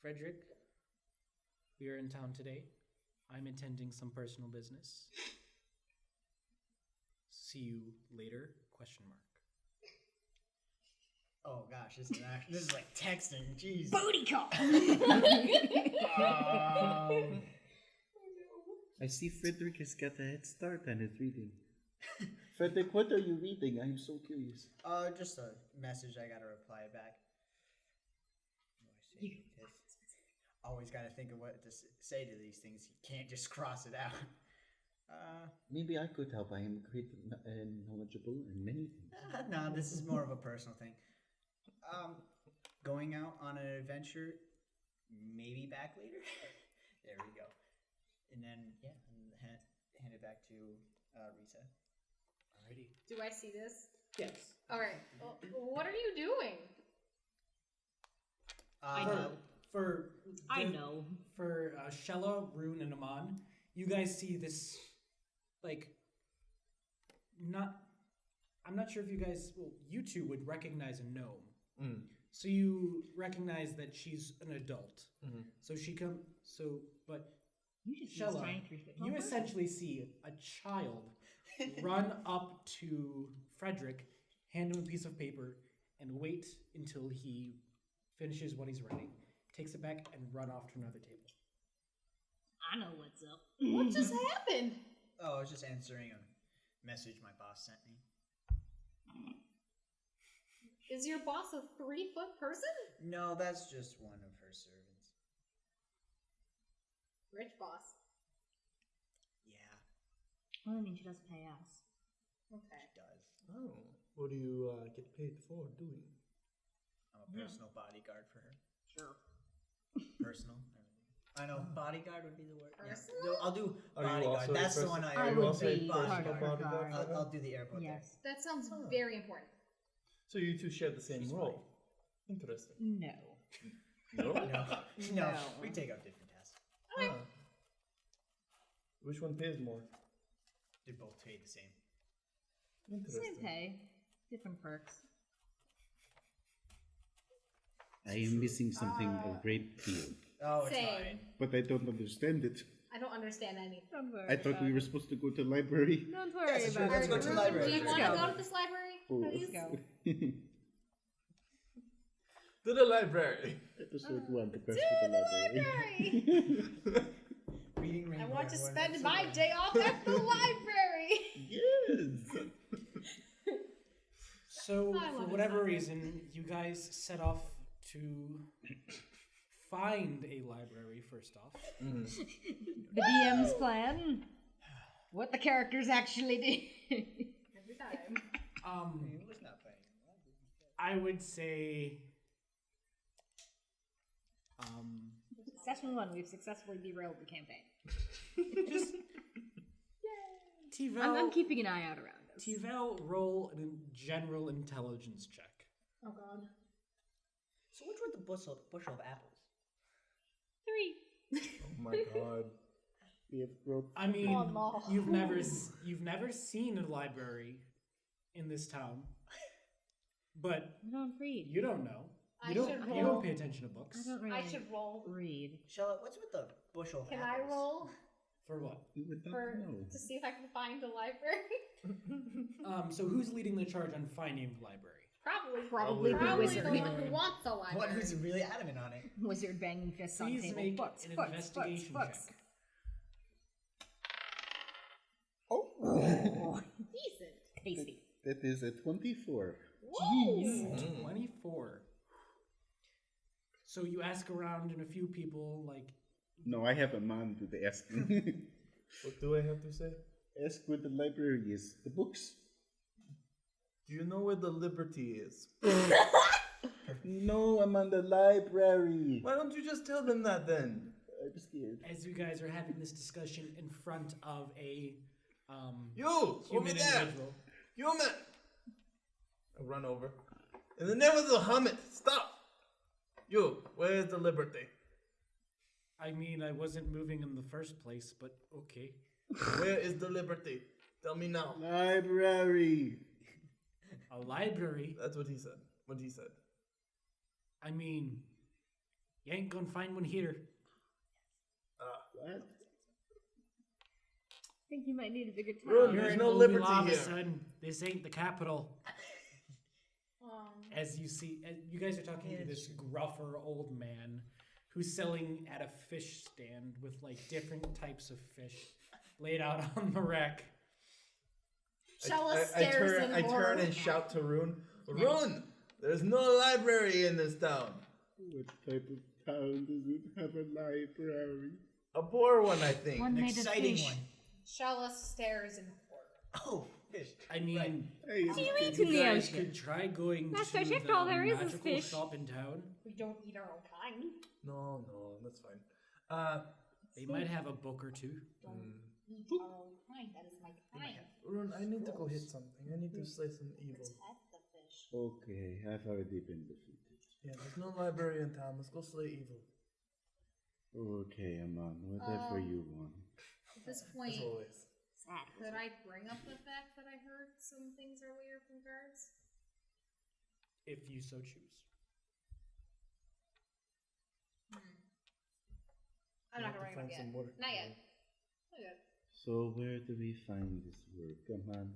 Frederick, we are in town today. I'm attending some personal business. See you later, question mark. Oh gosh, this is like texting. Jeez. Booty call. I see Frederick has got a head start on his reading. Frederick, what are you reading? I'm so curious. Just a message. I gotta reply back. What do I say to this? Always gotta think of what to say to these things. You can't just cross it out. Maybe I could help. I am great and knowledgeable in many things. No, this is more of a personal thing. Going out on an adventure, maybe back later. There we go. And then hand it back to Risa. Alrighty. Do I see this? Yes. All right. Well, what are you doing? I know. I know. For Shella, Rune, and Aman, you guys see this, like, I'm not sure if you guys, well, you two would recognize a gnome. So you recognize that she's an adult. So but You should see Shella, trying 3 feet. you essentially see a child run up to Frederick, hand him a piece of paper, and wait until he finishes what he's writing, takes it back, and run off to another table. I know what's up. What just happened? Oh, I was just answering a message my boss sent me. Is your boss a 3-foot person? No, that's just one of her servants. Rich boss. Yeah, Well, I mean, she does pay us. Okay. she does. Oh, what do you get paid for doing? I'm a personal bodyguard for her. Sure. Personal. I know bodyguard would be the word. Yeah. Personal? I'll do Are you bodyguard. also a That's the person- one I I would will say be bodyguard. part of her guard. I'll do the airport. Yes. That sounds very important. So you two share the same She's role. Interesting. No. No? There. No, we take up different tasks. Huh. Which one pays more? They both pay the same. Interesting. Same pay, different perks. I am missing something a great deal, Oh, it's Same. fine. but I don't understand it. I don't understand anything. Don't worry. I thought we were supposed to go to library. Don't worry Yes, about let's it. go to the library. Do you Let's want to go. go to this library? Oh. Please? Let's go. To the library. Episode 1, the quest To for the the library. library! Reading I Rainbow want to everyone, spend that's my so day off at the library! Yes! So, I for wanna whatever suffer. reason, you guys set off to find a library first off. The DM's plan. What the characters actually do. Every time. It was not playing. I would say, Session 1, we've successfully derailed the campaign. Tivel, I'm keeping an eye out around us. Tivel, roll a general intelligence check. Oh god. So which were the bushel of apples? 3. Oh my god. We have growth. I mean, Oh, no. you've never seen a library in this town, but I don't read. you don't know. I You should don't roll. pay attention to books. I don't really I should roll. read. Charlotte, what's with the bushel of Can apples? I roll For what? You would not for know. to see if I can find a library? So who's leading the charge on finding the library? Probably the Probably wizard. the one who wants the library. One who's really adamant on it. Wizard banging fists on Please table. make Books, an books, investigation books, check. books. Decent. Tasty. That is a 24. Whoa. 24. So you ask around and a few people, like, No, I have a man to the asking. What do I have to say? Ask where the library is. The books? Do you know where the Liberty is? No, I'm on the library. Why don't you just tell them that then? I'm scared. as you guys are having this discussion in front of a You! Over human there! individual. Human! I run over. In the name of the Hamid, stop! You, where is the Liberty? I mean, I wasn't moving in the first place, but okay. Where is the Liberty? Tell me now. Library. A library? That's what he said. What he said. I mean, you ain't gonna find one here. What? I think you might need a bigger town. Run. You're There's in no Obi liberty Lava, here. son. This ain't the capital. Um, As you see, you guys are talking to this gruffer old man who's selling at a fish stand with like different types of fish laid out on the rack. Shella stares in I horror. turn and shout to Rune, Rune! There's no library in this town. What type of town does it have a library? A poor one, I think. One An made of exciting fish. one. Shella stares in horror. Oh, fish. I mean, Hey, What do you eat you in the guys ocean? could try going Master to Chef, the all there is magical fish. shop in town. We don't eat our own kind. No, that's fine. They might have a book or two. Don't eat our own kind. That is my kind. Rune, I need to go hit something. I need to slay some evil. Protect the fish. Okay, I've already been defeated. Yeah, there's no library in town. Let's go slay evil. Okay, Aman, whatever you want. At this point, As always. Sad. could I bring up the fact that I heard some things are weird from guards? If you so choose. I'm not have gonna to bring it up find yet. some water. Not yet. Not yet. So where do we find this work, Aman?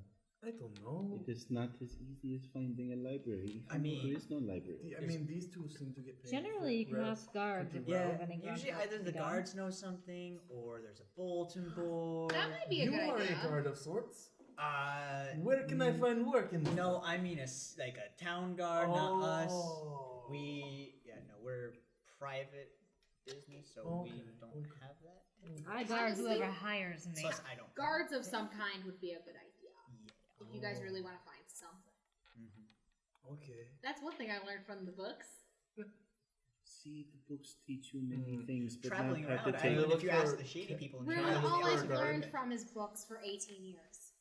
I don't know. It is not as easy as finding a library. I mean- there is no library. I mean, these two seem to get paid. Generally, you can rather ask guards if pretty they well. have any Usually contracts either to the be done. guards know something or there's a bulletin board. That might be a You good are idea. a guard of sorts. Uh, Where can I find work in this No, town? I mean like a town guard, not us. Oh. We're private business, so we Okay, don't okay. have that. I guard Honestly, whoever hires me. Plus, I don't. Guards of some kind would be a good idea. Yeah. If you guys really want to find something. Okay. That's one thing I learned from the books. See, the books teach you many things, but Traveling not how around, to I take. mean, look if you for ask the shady people in Really, town, look all for a I've guard. learned from his books for 18 years.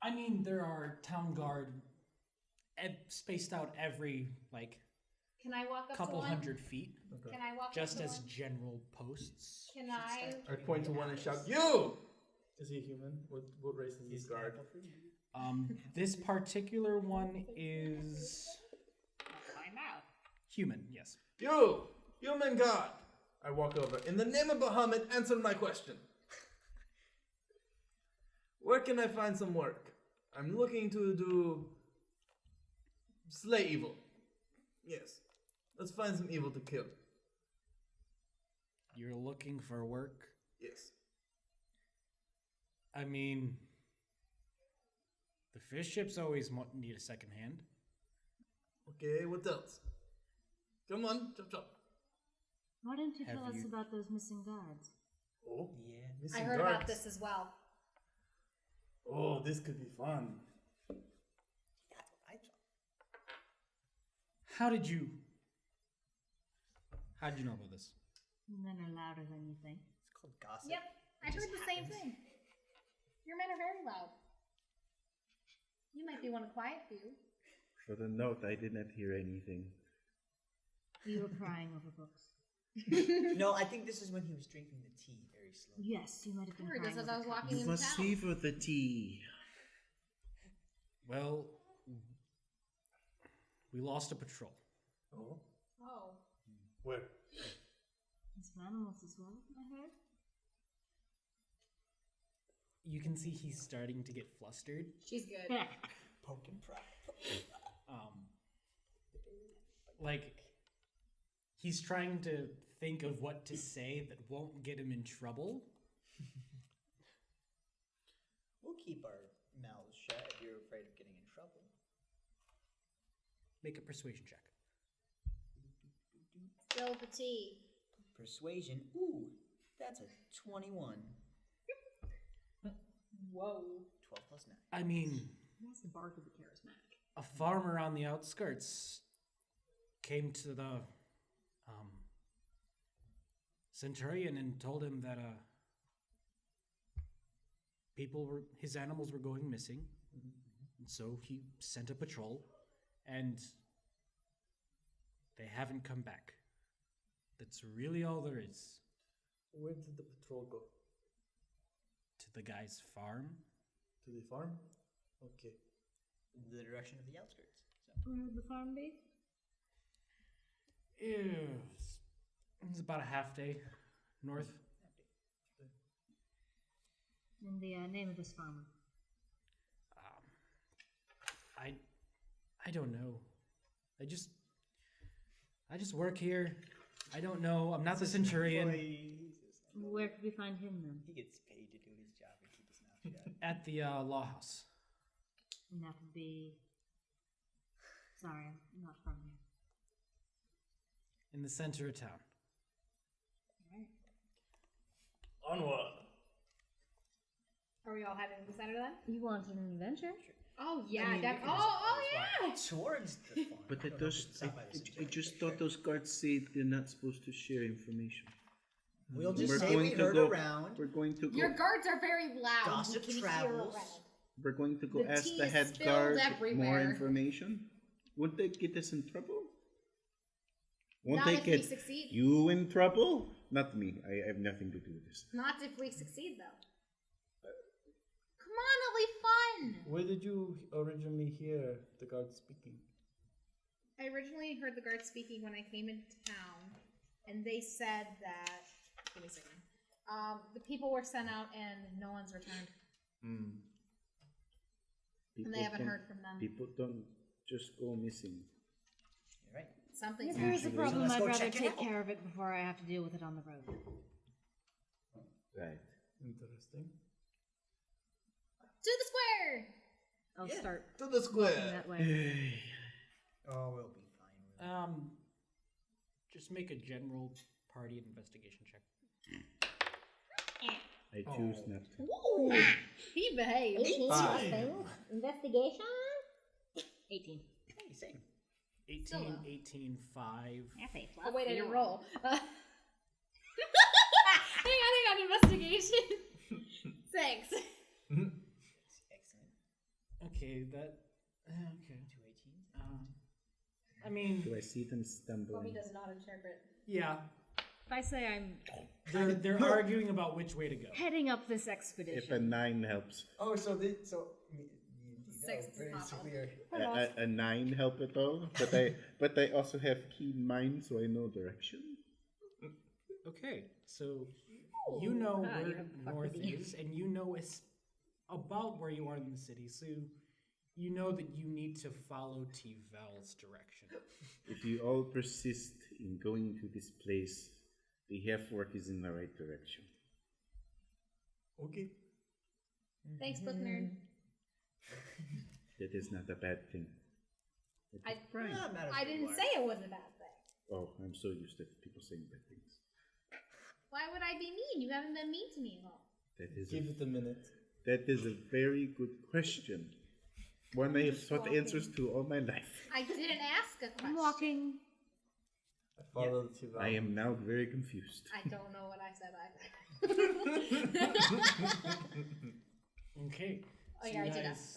I mean, there are town guard spaced out every like Can I walk up couple to one? 100 feet, Can I walk just up to as one? general posts. Can I? I point to one and shout, "You! Is he human? What race is this guard? This particular one is Find out. human, yes. You, human god! I walk over. In the name of Bahamut, answer my question. Where can I find some work? I'm looking to do slay evil. Yes. Let's find some evil to kill. You're looking for work? Yes. I mean, the fish ships always need a second hand. Okay, what else? Come on, chop chop. Why don't you tell Have us you- about those missing guards? Oh, Yeah. I missing heard guards. about this as well. Oh, this could be fun. That's what I thought. How'd you know about this? Men are louder than you think. It's called gossip. Yep, I It heard just the same happens. thing. Your men are very loud. You might be one of quiet few. For the note, I did not hear anything. You were crying over books. No, I think this is when he was drinking the tea very slowly. Yes, you might have I been heard crying this as over I was cups. walking You into must town. savor the tea. Well, we lost a patrol. Oh, Oh. where? Some animals as well, I heard. You can see he's starting to get flustered. She's good. Poke and prod. Like, he's trying to think of what to say that won't get him in trouble. We'll keep our mouths shut if you're afraid of getting in trouble. Make a persuasion check. Spill the tea. Persuasion. Ooh, that's a 21. Whoa. 12 plus 9. I mean, That's the bark of the charismatic. a farmer on the outskirts came to the centurion and told him that his animals were going missing, and so he sent a patrol, and they haven't come back. That's really all there is. Where did the patrol go? To the guy's farm. To the farm? Okay. The direction of the outskirts. So. Where would the farm be? It's about a half day north. And the name of this farmer. I don't know. I just work here. I don't know. I'm not the centurion. Where could we find him then? He gets paid to do his job and keep his mouth shut. At the law house. And that would be. Sorry, I'm not from here. In the center of town. Right. Onward. Are we all heading to the center then? You wanted an adventure? Oh yeah, I mean, we can just oh always yeah. walk towards the farm. But We I don't have to just, stop by the I centurion. just thought those guards said they're not supposed to share information. We'll just We're say going we to heard go- around. We're going to go. Your guards are very loud. Gossip you can travels. Hear around. We're going to go The ask tea the is head spilled guard more everywhere. information. Won't they get us in trouble? Won't Not they if we get succeed. you in trouble? Not me. I have nothing to do with this. Not if we succeed though. Come on, it'll be fun. Where did you originally hear the guard speaking? I originally heard the guards speaking when I came into town, and they said that. Give me a second. The people were sent out and no one's returned, and People they haven't don't- heard from them. People don't just go missing. You're right. Something's If there's a Usually. problem, So let's I'd go rather check it take out. care of it before I have to deal with it on the road. Right. Interesting. to the square. I'll Yeah. start To the walking square. that way. Oh, we'll be fine. Just make a general party investigation check. I choose not to. Ooh, he behaved. 5. Investigation? 18. Hey, same. 18, Still 18, 5. That's a plus Oh wait, I didn't 0. roll. Hang on, investigation. 6. Excellent. Okay, that. Okay. 2 18s. I mean, Do I see them Bobby stumbling? does not interpret. yeah. If I say I'm They're arguing about which way to go. heading up this expedition. If a 9 helps. Oh, so Six does not basically help. A 9 help at all? But I also have keen mind, so I know direction. Okay, so you know Ah, you where have north property. is, and you know it's about where you are in the city, so you know that you need to follow T-Val's direction. If you all persist in going to this place, the half work is in the right direction. okay. Thanks, book nerd. That is not a bad thing. I Not matter I if you didn't are. say it was a bad thing. Oh, I'm so used to people saying bad things. Why would I be mean? You haven't been mean to me at all. That is Give it a minute. that is a very good question. One I have sought answers to all my life. I didn't ask a question. I'm walking. I follow the two I am now very confused. I don't know what I said either. Okay. Oh so yeah, I you did guys ask a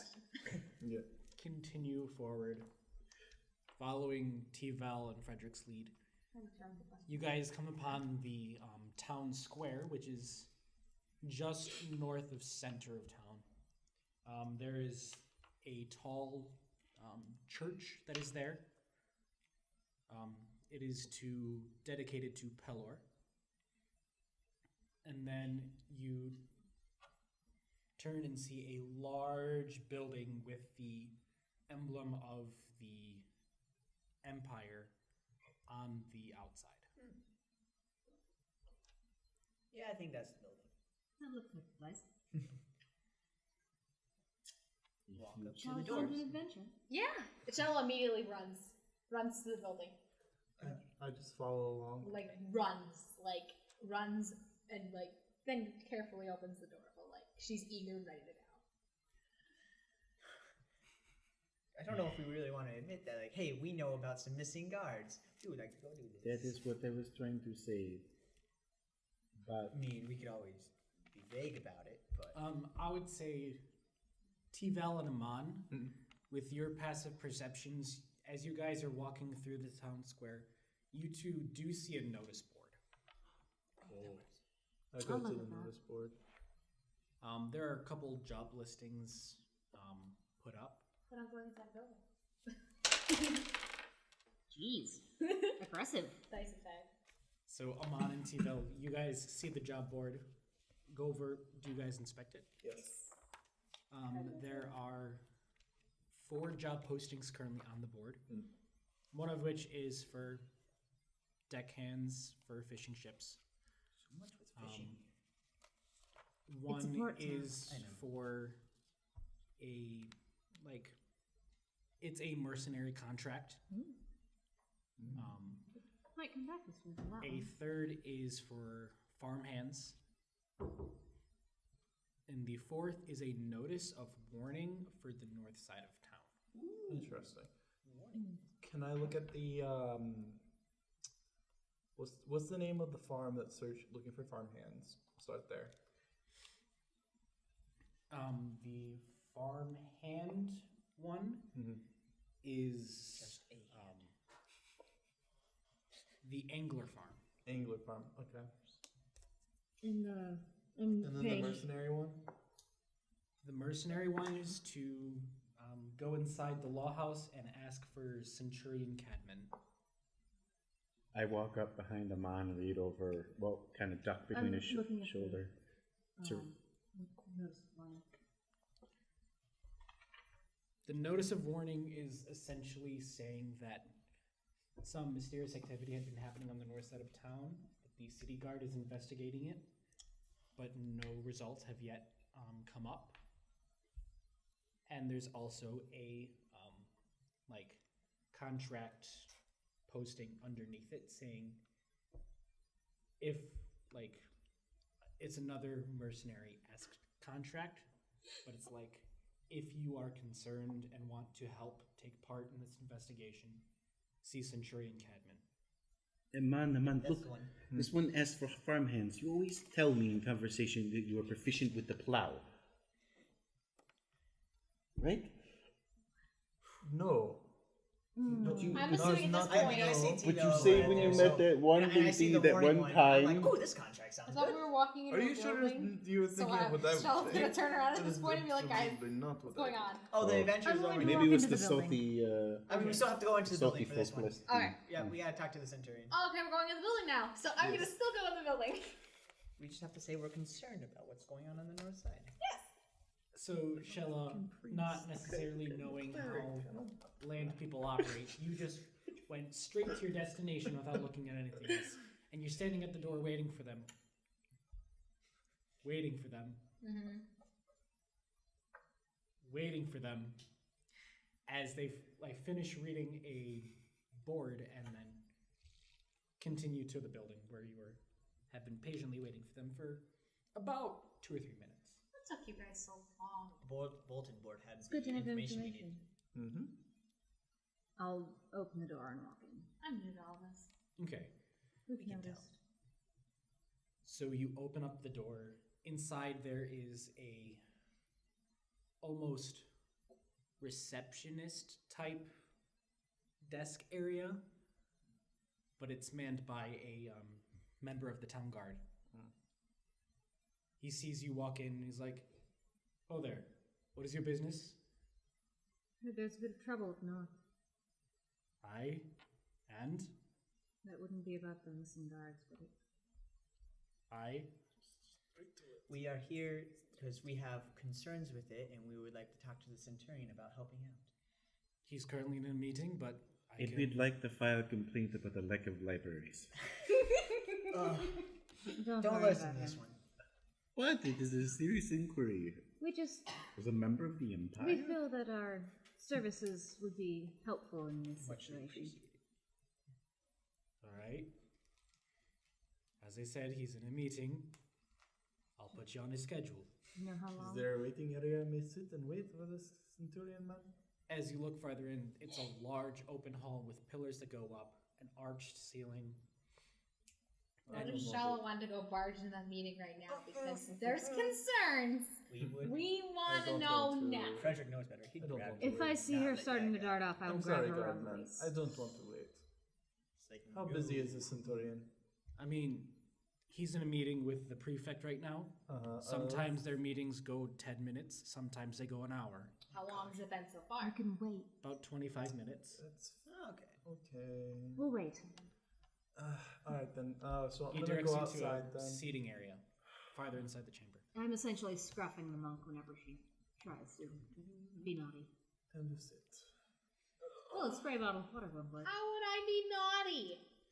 question. Yeah. continue forward, following T-Val and Frederick's lead. You guys come upon the town square, which is just north of center of town. There is a tall church that is there. It is dedicated to Pelor. And then you turn and see a large building with the emblem of the Empire on the outside. Yeah, I think that's the building. That looks like a place. Walk up to Sounds the doors. like an adventure. Yeah, Cello immediately runs to the building, I just follow along. like runs, and then carefully opens the door. But she's eager and ready to go. I don't know if we really want to admit that, hey, we know about some missing guards. We would like to go do this. That is what I was trying to say. But I mean, we could always be vague about it, but I would say T-Val and Amon, with your passive perceptions, as you guys are walking through the town square, you two do see a notice board. I go to look the at that. notice board. There are a couple job listings put up. But I'm going to that building. Jeez. Aggressive. Dice attack. So Amon and T-Val, you guys see the job board. Go over. Do you guys inspect it? Yes. There are 4 job postings currently on the board. Mm. One of which is for deckhands for fishing ships. so much with fishing. One port town. is I know. for it's a mercenary contract. Might come back this week on that A one. third is for farmhands. And the 4th is a notice of warning for the north side of town. Interesting. Can I look at the what's the name of the farm that's looking for farmhands? Start there. The farmhand one Mm-hmm. is Just a the angler farm. Angler farm. Okay. In the And then the page. mercenary one. The mercenary one is to go inside the law house and ask for Centurion Cadman. I walk up behind Amon, read over, well, kind of duck between I'm his looking at the- shoulder. to- Notice line. The notice of warning is essentially saying that some mysterious activity had been happening on the north side of town. The city guard is investigating it, but no results have yet come up. And there's also a contract posting underneath it saying if it's another mercenary-esque contract, but it's if you are concerned and want to help take part in this investigation, see Centurion Cadman. Amon, that's look, the one. this one asks for farmhands. You always tell me in conversation that you are proficient with the plow. Right? No. But you I'm does assuming at this not point- know. I see But Tito you say right when you there, met that one and I see lady the that warning one I'm like, time. oh, this contract I sounds thought good. we were walking into Are a you sure building. you were So thinking of what I Shell's would gonna say? turn around at That this is point and be like, guys, absolutely not what's what I going on? would Oh, the Oh. adventure's I'm over. going Maybe walk it was into the the building. salty. I mean, we still have to go into the salty building for this one. folkless. Okay. Yeah, we gotta talk to the Centurion. Oh, okay, we're going in the building now. So I'm gonna Yes. still go in the building. We just have to say we're concerned about what's going on the north side. So, Shella, not necessarily knowing how land people operate, you just went straight to your destination without looking at anything else. And you're standing at the door waiting for them. Waiting for them. Mm-hmm. Waiting for them as they finish reading a board and then continue to the building where you have been patiently waiting for them for about 2 or 3 minutes. What took you guys so long? The bulletin board had It's good to have we information. needed. Mm-hmm. I'll open the door and walk in. I'm new to all this. Okay. Who can tell. noticed? So you open up the door. Inside there is a almost receptionist type desk area, but it's manned by a member of the town guard. He sees you walk in and he's like, "Oh there, what is your business?" Heard there's a bit of trouble up north. "Aye, and That wouldn't be about the missing guards, would it? aye." We are here because we have concerns with it, and we would like to talk to the Centurion about helping out. He's currently in a meeting, but I If can... we'd like to file a complaint about the lack of libraries. Don't Don't worry listen about to this him. one. What? It is a serious inquiry. We just As a member of the Empire? we feel that our services would be helpful in this Much situation. appreciated. All right. As I said, he's in a meeting. I'll put you on his schedule. You know how Is long? there a waiting area I may sit and wait for this centurion man? As you look farther in, it's a large open hall with pillars that go up, an arched ceiling. What And if Shella wanted to go barge in that meeting right now because there's concerns? We would. We want to don't know want to- now. Frederick knows better. He'd I don't grab want you. If I see Not her like starting that to guy. dart off, I will I'm grab sorry, her around the Guardman. waist. I don't want to wait. It's like, How no. busy is the centurion? I mean, he's in a meeting with the prefect right now. Sometimes their meetings go 10 minutes, sometimes they go an hour. How long has it been so far? You can wait. About 25 minutes. That's Oh, okay. okay. We'll wait. All right then. So I'm He gonna directs go you outside to a then. seating area, farther inside the chamber. I'm essentially scruffing the monk whenever she tries to be naughty. Time to sit. Oh, a spray bottle of water one place. How would I be naughty?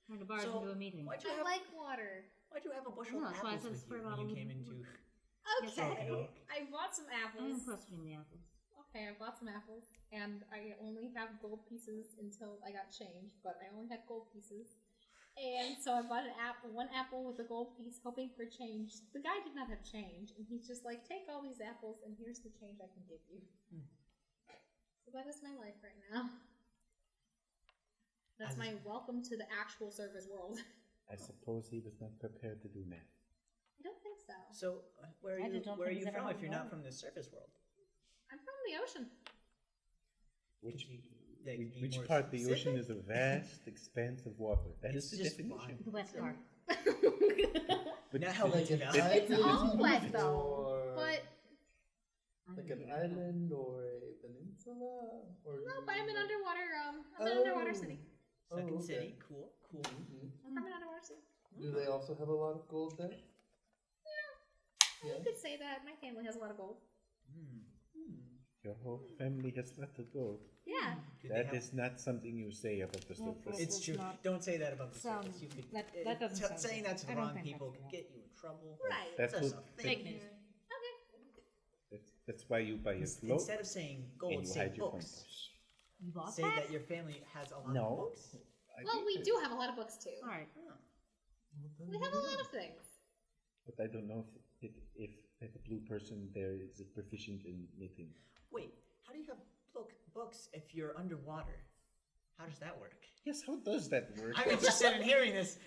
Trying to barge So, into a meeting. Why'd you I have, like water. why'd you have a bushel No, of that's why I apples said with spray you when bottle. you came into? Yes, Okay. okay. I bought some I am apples. questioning the apples. Okay, I bought some apples, and I only have gold pieces until I got change, but I only had gold pieces. And so I bought one apple with a gold piece, hoping for change. The guy did not have change, and he's just like, take all these apples, and here's the change I can give you. So that is my life right now. That's As- my welcome to the actual service world. I suppose he was not prepared to do math. I don't think so. So, where are I you? don't Where are think you he's ever from? had If you're not water. from the surface world, I'm from the ocean. Which, like, which, be which more part? The ocean specific? is a vast expanse of water. That It's is the just definition. The west part. But Not how Like Lake an Valley. It's all wet though, Or but like an island or a peninsula or nope, I'm an underwater. I'm an Oh. underwater city. Second okay. city. Cool. Cool. Mhm. I'm from an underwater city. Do they also have a lot of gold there? You could say that my family has a lot of gold. your whole family has let to go. Yeah. Do they That have- is not something you say above the No, surface. It's Does true. not Don't say that about the sound- surface. You could. that doesn't sound saying good. that to the I don't wrong think people that's could good. get you in trouble. Right. That's That's what- a fake news. That's why you buy a float Instead of saying and gold, you say hide your books. compass. You bought Say that? that your family has a lot of No. books. I Well, think we that- do have a lot of books too. All right. We have a lot of things. But I don't know if a blue person there is proficient in knitting. Wait, how do you have books if you're underwater? How does that work? Yes, how does that work? I'm interested in hearing this.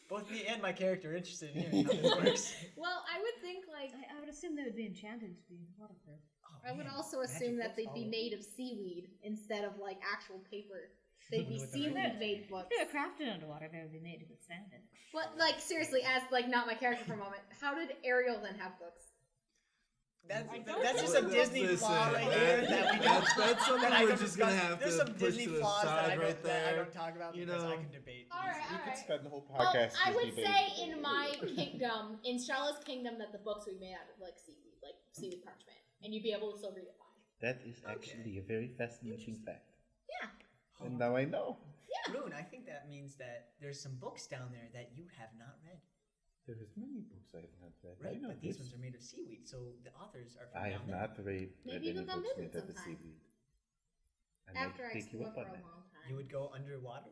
Both me and my character are interested in hearing how this works. Well, I would think like I would assume they would be enchanted to be waterproof. Oh, I would man, also magic assume that books they'd be all made of seaweed instead of like actual paper. They'd be With the right seaweed-made books. If they were crafted underwater, they would be made to withstand it. But, like, seriously, as, like, not my character for a moment, how did Ariel then have books? That's just some Disney flaw right here that we don't. That's something that I we're don't just gonna discuss. have There's to some push Disney to the flaws side right that I there. don't talk about You because I know. can debate. All right, these. all right. Spend the whole Well, podcast. I would debating. say in my kingdom, in Charlotte's kingdom, that the books would be made out of, like, seaweed parchment. And you'd be able to still read it fine. That is actually a very fascinating fact. Yeah. And now I know. Rune, I think that means that there's some books down there that you have not read. There is many books I have not read. Right, I know but these this. ones are made of seaweed, so the authors are from I down have there. not read Maybe any you'll come books visit made out of sometime. seaweed. I might After I take you explore up for on a that. long time. You would go underwater?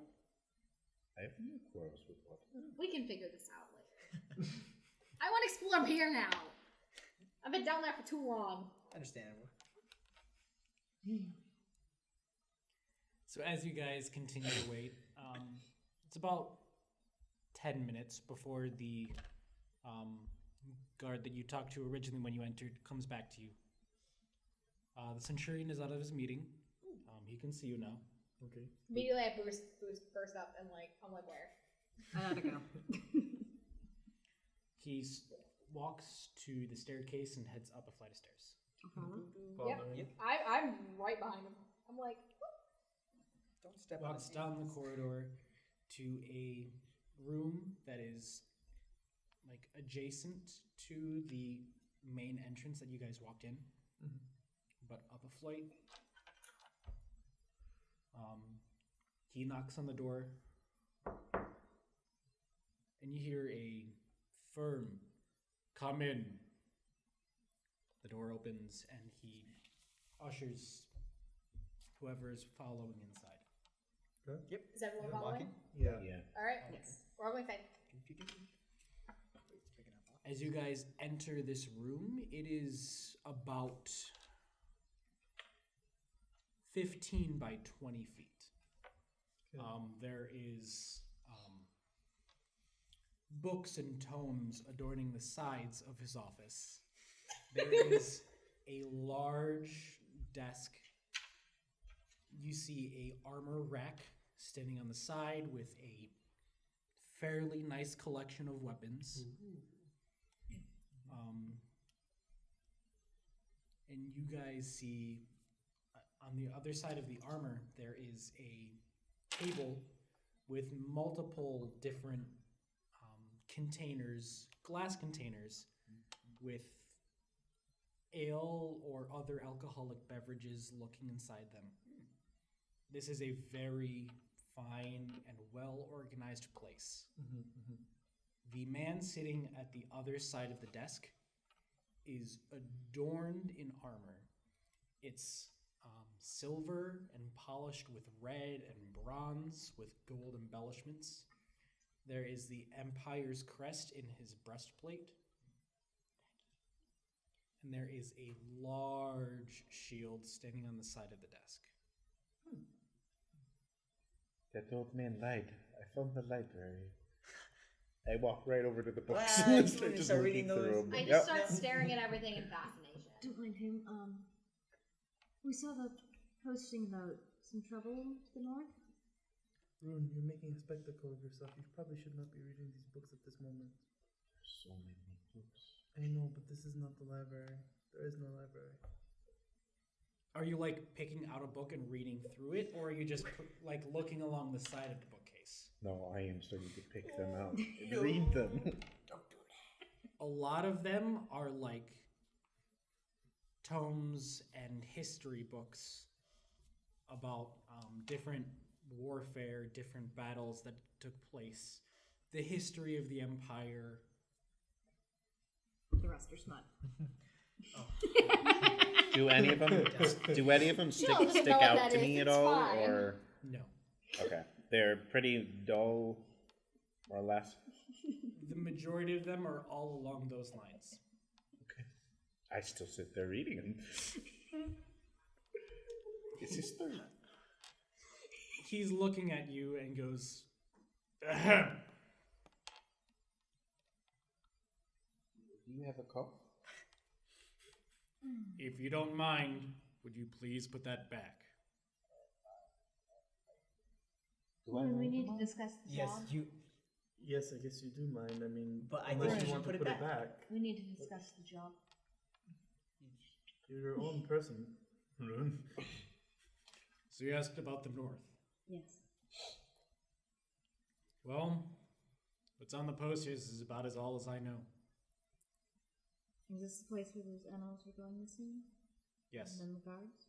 I have no quarrels with water. We can figure this out later. I want to explore up here now. I've been down there for too long. Understandable. So as you guys continue to wait, it's about 10 minutes before the guard that you talked to originally when you entered comes back to you. The Centurion is out of his meeting. He can see you now. Okay. Immediately I burst up and like, I'm like, where? I gotta go. He walks to the staircase and heads up a flight of stairs. Yep. I'm right behind him. I'm like, Don't step on Walks his down the hands. corridor to a room that is like adjacent to the main entrance that you guys walked in, but up a flight. He knocks on the door, and you hear a firm "Come in." The door opens, and he ushers whoever is following inside. is everyone Yeah, following? walking. Yeah. Yeah. All right. Yes. We're all going fine. As you guys enter this room, it is about 15 by 20 feet. Okay. There is books and tomes adorning the sides of his office. There is a large desk. You see a armor rack standing on the side with a fairly nice collection of weapons. And you guys see on the other side of the armor, there is a table with multiple different containers, glass containers, with ale or other alcoholic beverages looking inside them. This is a very fine and well-organized place. The man sitting at the other side of the desk is adorned in armor. It's silver and polished with red and bronze with gold embellishments. There is the Empire's crest in his breastplate. And there is a large shield standing on the side of the desk. That old man lied. I found the library. I walk right over to the books Wow, and you just start looking reading those? through 'em. I just Yep. start staring at everything in fascination. Don't mind him. We saw the posting about some trouble to the north. Rune, you're making a spectacle of yourself. You probably should not be reading these books at this moment. So many books. I know, but this is not the library. There is no library. Are you like picking out a book and reading through it, or are you just like looking along the side of the bookcase? No, I am starting to pick them out and read them. A lot of them are like tomes and history books about different warfare, different battles that took place, the history of the Empire. The rest are smut. Do any of them? Do any of them You don't stick know what out that to is, me at it's all, fine. or No. okay? They're pretty dull, more or less. The majority of them are all along those lines. I still sit there reading them. It's history. He's looking at you and goes, "Ahem." Do you have a cup? If you don't mind, would you please put that back? Well, we need to discuss the Yes, job. you. Yes, I guess you do mind. I mean, But I unless think you you should want to put it put it back. We need to discuss the job. You're your own person. So you asked about the north. Yes. Well, what's on the posters is about as all as I know. Is this the place where those animals were going missing? Yes, And then the guards?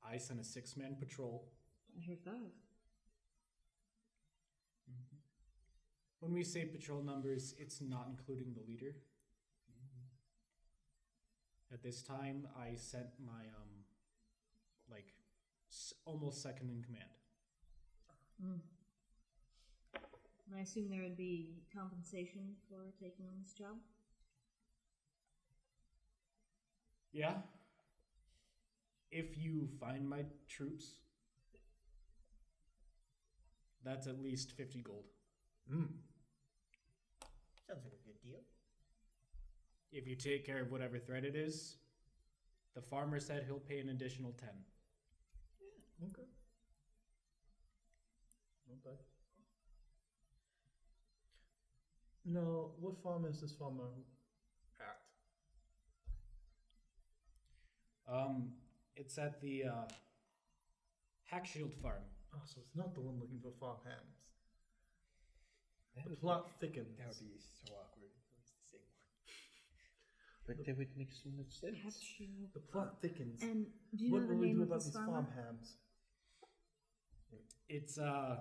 I sent a 6-man patrol. I heard 5. When we say patrol numbers, it's not including the leader. At this time, I sent my, almost second in command. I assume there would be compensation for taking on this job? Yeah? If you find my troops, that's at least 50 gold. Sounds like a good deal. If you take care of whatever threat it is, the farmer said he'll pay an additional 10. Okay. Not bad. No, what farm is this farmer at? It's at the Hackshield farm. Oh, so it's not the one looking for farm hams. The plot thickens. That would be so awkward if it was the same one. But that would make so much sense. The plot thickens. And do you What know the will we name do of about this these farmer? farm hams? It's All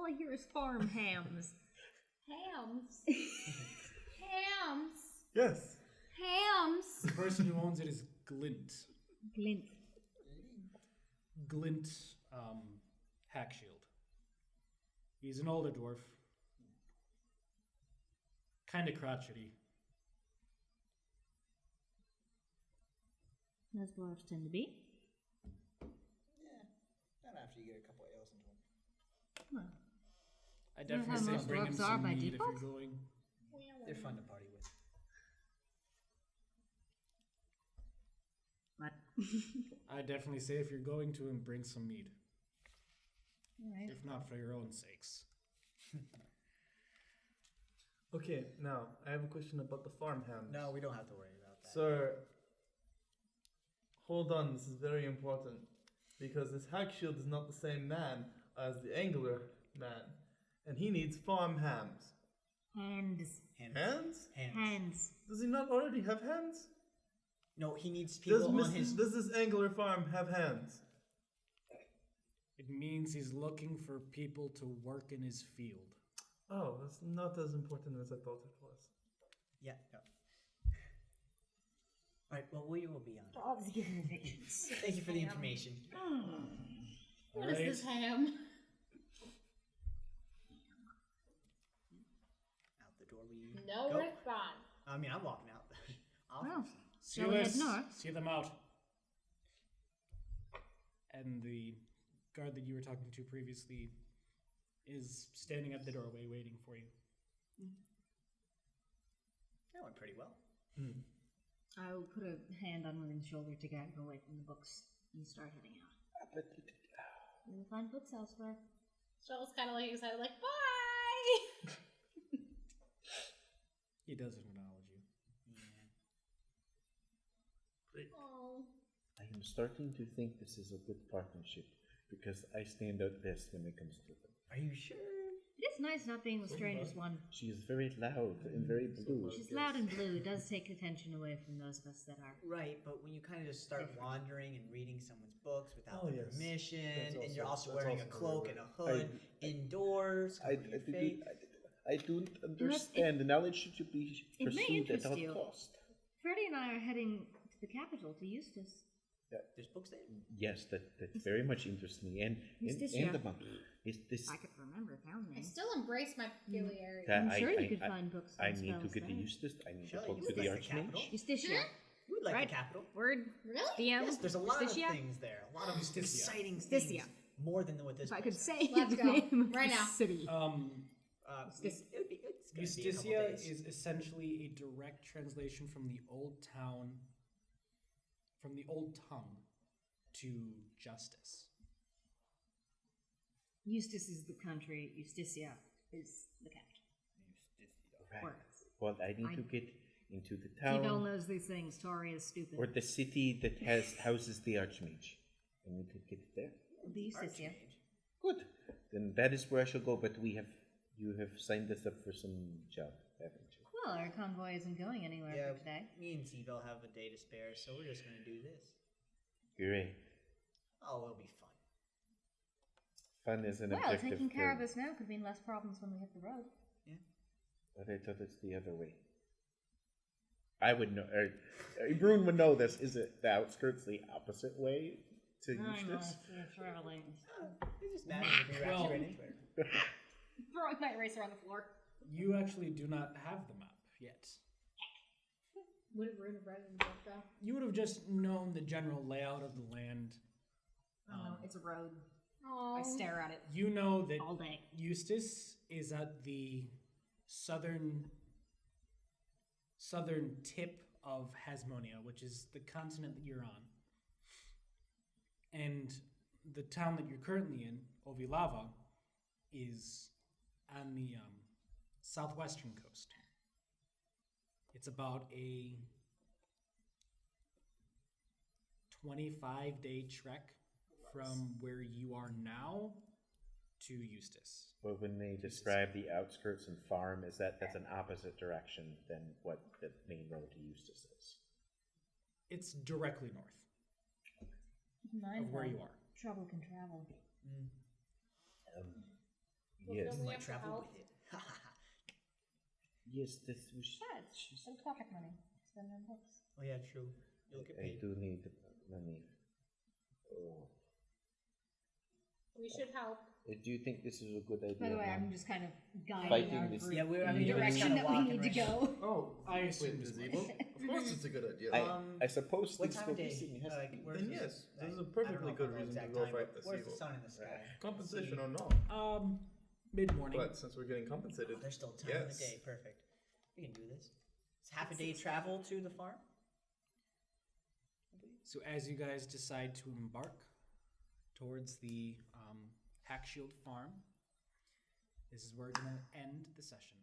I hear is farm hams. Hams. Hams. Yes. Hams. the person who owns it is Glint. Glint. Glint Hackshield. He's an older dwarf. Kinda crotchety. As dwarves tend to be. Yeah, not after you get a couple ales into them. Well, I You know definitely how say most bring him dwarves are some by mead if default? you're going. They're fun to party with. what? I definitely say if you're going to him, bring some mead. Alright. If not for your own sakes. Okay, now I have a question about the farm hams. No, we don't have to worry about that. Sir, hold on, this is very important. Because this Hackshield is not the same man as the Angler man. And he needs farm hams. Hands. Hands? Hands. Does he not already have hands? No, he needs people on his. Does this Angler farm have hands? It means he's looking for people to work in his field. Oh, that's not as important as I thought it was. Yeah, no. Alright, well, we will be on. Dogs give me patience. Thank you for the information. What is this ham? Out the door we No go. response. I mean, I'm walking out. Well, See shall we head this? north? See them out. And the guard that you were talking to previously is standing at the doorway waiting for you. That went pretty well. I will put a hand on William's shoulder to guide him away from the books and start heading out. We will find books elsewhere. Shovel's kind of like excited, like, bye! He doesn't acknowledge you. Oh. I am starting to think this is a good partnership because I stand out best when it comes to them. Are you sure? It is nice not being the strangest one. She is very loud and very blue. She's loud and blue. It does take attention away from those of us that are. Right, but when you kind of just start wandering and reading someone's books without Oh, their yes. permission, That's and you're also- also that's wearing also a cloak very and a hood indoors, covering your face. I don't understand. The knowledge should be it may pursued at interest all you. cost. Freddie and I are heading to the capital, to Eustace. There's books there. Yes, that very much interests me. And Justicia. the monk. Is this? I could remember found I name. still embrace my peculiarity. That- I'm sure you I- could I- find books. I and need to spells get to there. Eustace. I need to Shelley, talk you to would the like the capital. Archmage. Justicia. You would like Right. the capital. Word. Really? DM. Yes, there's a lot Justicia. of things there. A lot of Justicia. exciting Justicia. things. More than what this If I place could say Let's the go. name of Right the now. city. has. Justicia. It would be. It's gonna be a couple Justicia days. is essentially a direct translation from the old town, from the old tongue to justice. Eustace is the country. Justicia is the capital. Right. Or- Well, I need to get into the T-Bell town knows these things. Tori is stupid. or the city that houses the Archmage. I need to get there. The Justicia. Archmage. Good. Then that is where I shall go. But you have signed us up for some job, haven't you? Well, our convoy isn't going anywhere Yeah, for today. me and T-Bell have a day to spare, so we're just gonna do this. Great. Oh, it'll be fun. Fun is an Well, objective. taking care of term. us now could mean less problems when we hit the road. But I thought it's the other way. I would know. Brune would know this. Is it the outskirts the opposite way to Eustace? It's traveling. It just matters if you're Well- actually right into it. Throwing my eraser on the floor. You actually do not have the map yet. Would have written right in the book though. You would have just known the general layout of the land. Oh, it's a road. Oh. I stare at it You know that all day. Eustace is at the southern tip of Hasmonia, which is the continent that you're on. And the town that you're currently in, Ovilava, is on the southwestern coast. It's about a 25-day trek from where you are now to Eustace. But when they describe the outskirts and farm, that's an opposite direction than what the main road to Eustace is. It's directly north Mindful. of where you are. Trouble can travel. Yes, We Might have to travel help. with it. yes, this was. Yeah, it's some pocket money. Spend on books. Oh yeah, true. You'll get I paid. do need money. Oh. We should help. Do you think this is a good idea? By the way, Mom? I'm just kind of guiding Fighting our this- group Yeah, we're. I in mean, the we're just direction kinda that we walking need to right go. Oh, I assume Wait, this is way. evil? Of course, it's a good idea. I suppose What these time will of be day? seen. Yes. Where's Then the- yes, this is a I don't perfectly know good the reason to exact go time, fight but this where's evil. the sun in the sky? Compensation or no? Mid-morning. But since we're getting compensated, Oh, there's still time of yes. the day. Perfect. We can do this. It's half a day travel to the farm. So as you guys decide to embark towards the Hackshield farm, this is where we're going to end the session.